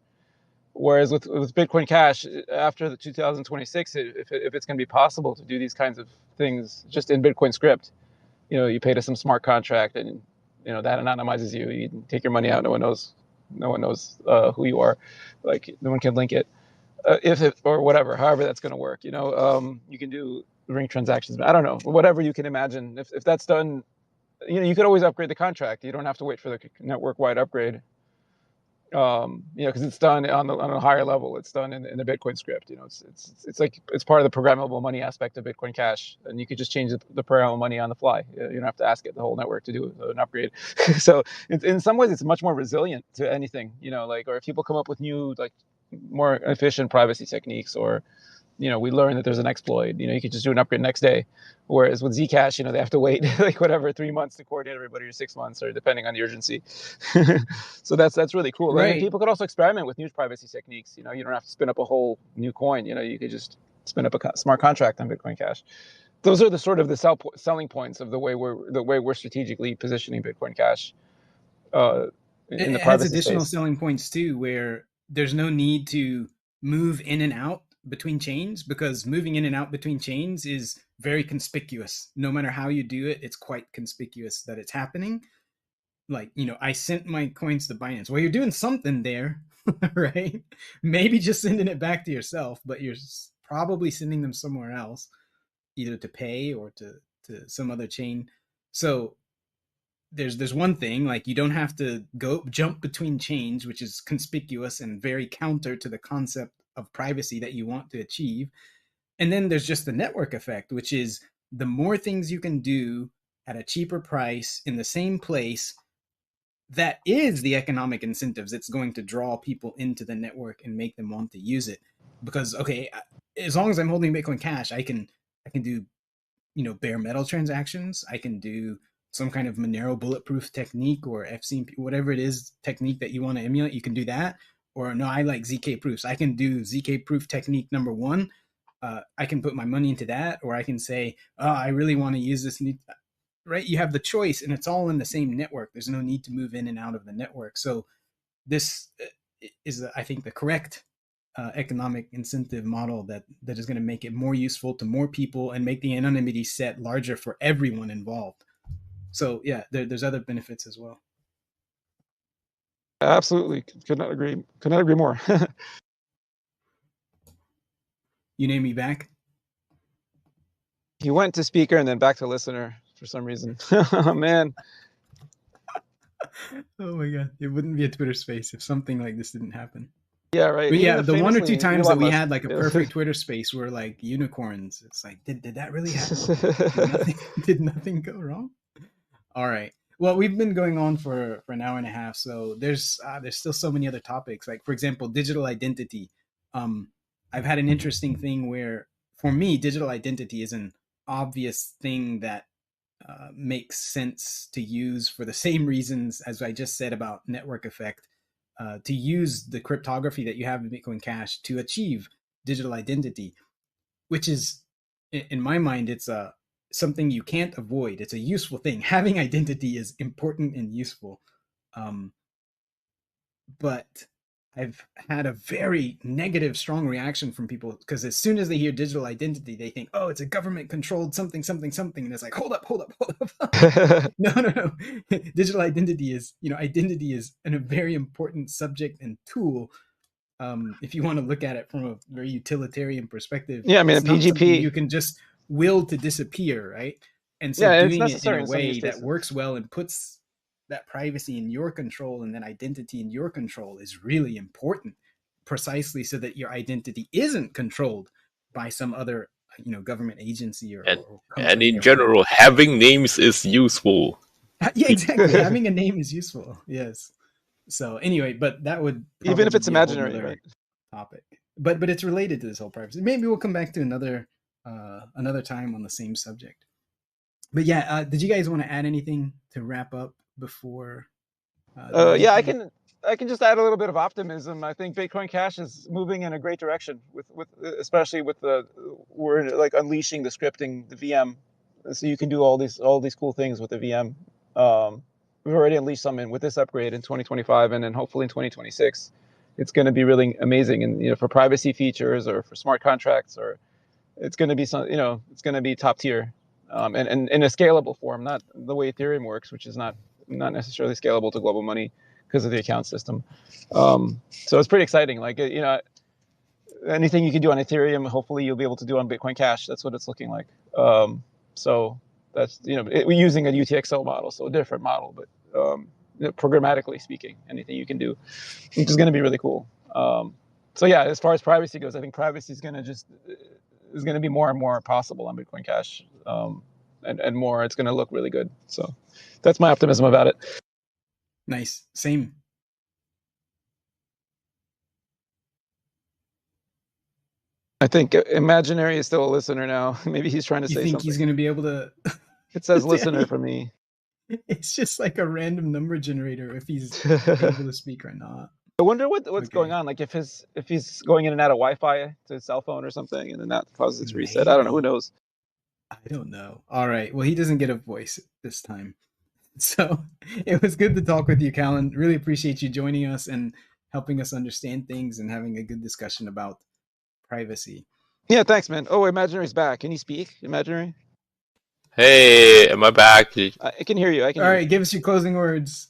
Whereas with Bitcoin Cash, after the 2026, if it's going to be possible to do these kinds of things just in Bitcoin script, you pay to some smart contract, and that anonymizes you. You can take your money out. No one knows who you are. Like no one can link it, or whatever. However that's going to work. You can do ring transactions. I don't know, whatever you can imagine. If that's done, you could always upgrade the contract. You don't have to wait for the network-wide upgrade. Because it's done on a higher level. It's done in the Bitcoin script. It's like it's part of the programmable money aspect of Bitcoin Cash, and you could just change the programmable money on the fly. You don't have to ask it the whole network to do an upgrade. So in some ways, it's much more resilient to anything. Or if people come up with new, like more efficient privacy techniques, or we learn that there's an exploit, you could just do an upgrade next day. Whereas with Zcash, they have to wait like whatever 3 months to coordinate everybody, or 6 months, or depending on the urgency. So that's really cool. And then Right. people could also experiment with new privacy techniques. You don't have to spin up a whole new coin. You could just spin up a smart contract on Bitcoin Cash. Those are the sort of the selling points of the way we're strategically positioning Bitcoin Cash in the It has privacy additional space. selling points too, where there's no need to move in and out between chains, because moving in and out between chains is very conspicuous. No matter how you do it, it's quite conspicuous that it's happening. Like, I sent my coins to Binance. Well, you're doing something there, right? Maybe just sending it back to yourself, but you're probably sending them somewhere else, either to pay or to some other chain. So there's one thing, like, you don't have to jump between chains, which is conspicuous and very counter to the concept of privacy that you want to achieve. And then there's just the network effect, which is the more things you can do at a cheaper price in the same place, that is the economic incentives. It's going to draw people into the network and make them want to use it. Because, okay, as long as I'm holding Bitcoin Cash, I can do bare metal transactions. I can do some kind of Monero bulletproof technique, or FCMP, whatever it is, technique that you want to emulate. You can do that. Or no, I like ZK proofs. I can do ZK proof technique number 1. I can put my money into that, or I can say, oh, I really want to use this new, right? You have the choice, and it's all in the same network. There's no need to move in and out of the network. So this is, I think, the correct economic incentive model that is going to make it more useful to more people and make the anonymity set larger for everyone involved. So yeah, there's other benefits as well. Absolutely, could not agree more. You name me back. He went to speaker and then back to listener for some reason. Oh man. Oh my god, it wouldn't be a Twitter space if something like this didn't happen. Yeah, right. But yeah, Even the 1 or 2 famously, times that Elon we Musk- had like a perfect Twitter space were like unicorns. It's like, did that really happen? Did nothing go wrong? All right. Well, we've been going on for an hour and a half, so there's still so many other topics. Like, for example, digital identity. I've had an interesting thing where, for me, digital identity is an obvious thing that makes sense to use for the same reasons as I just said about network effect. To use the cryptography that you have in Bitcoin Cash to achieve digital identity, which is, in my mind, it's something you can't avoid. It's a useful thing. Having identity is important and useful. But I've had a very negative, strong reaction from people, because as soon as they hear digital identity, they think, oh, it's a government controlled something, something, something. And it's like, hold up. No. Digital identity is, identity is a very important subject and tool. If you want to look at it from a very utilitarian perspective, Yeah, I mean, it's a not something PGP. you can just will to disappear, right? And so Yeah, it's doing it in necessary a in some use way that cases. works well and puts that privacy in your control and that identity in your control is really important, precisely so that your identity isn't controlled by some other, government agency or And company in or whatever. general, having names is useful. Yeah, exactly. Having a name is useful. Yes. So anyway, but that would Even if probably it's be a whole imaginary, nother right? topic. But it's related to this whole privacy. Maybe we'll come back to another time on the same subject. But yeah, did you guys want to add anything to wrap up before? Yeah, I can just add a little bit of optimism. I think Bitcoin Cash is moving in a great direction with especially with we're like unleashing the scripting, the VM, so you can do all these cool things with the VM. We've already unleashed some with this upgrade in 2025, and then hopefully in 2026, it's going to be really amazing. And for privacy features or for smart contracts, or it's going to be it's going to be top tier, and in a scalable form, not the way Ethereum works, which is not necessarily scalable to global money because of the account system. So it's pretty exciting. Like, anything you can do on Ethereum, hopefully you'll be able to do on Bitcoin Cash. That's what it's looking like. So that's, we're using a UTXO model, so a different model, but programmatically speaking, anything you can do, which is going to be really cool. So yeah, as far as privacy goes, I think privacy is going to be more and more possible on Bitcoin Cash, and more. It's going to look really good. So that's my optimism about it. Nice. Same. I think Imaginary is still a listener now. Maybe he's trying to You say think something. he's going to be able to? It says Yeah, listener for me. It's just like a random number generator if he's able to speak or not. I wonder what's Okay. going on. Like if he's going in and out of Wi-Fi to his cell phone or something, and then that causes it to reset. I don't know. Who Maybe. knows? I don't know. All right. Well, he doesn't get a voice this time. So it was good to talk with you, Callan. Really appreciate you joining us and helping us understand things and having a good discussion about privacy. Yeah, thanks, man. Oh, Imaginary's back. Can you speak, Imaginary? Hey, am I back? I can hear you. I can. All hear right, give us your closing words.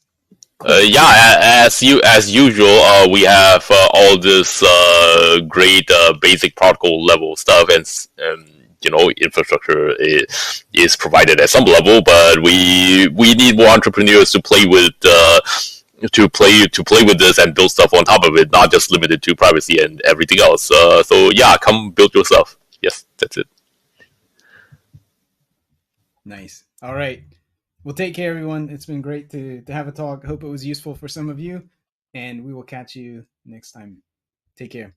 Yeah, as usual, we have all this great basic protocol level stuff, and infrastructure is provided at some level, but we need more entrepreneurs to play with to play with this and build stuff on top of it, not just limited to privacy and everything else. So yeah, come build yourself. Yes, that's it. Nice. All right. Well, take care, everyone. It's been great to have a talk. Hope it was useful for some of you, and we will catch you next time. Take care.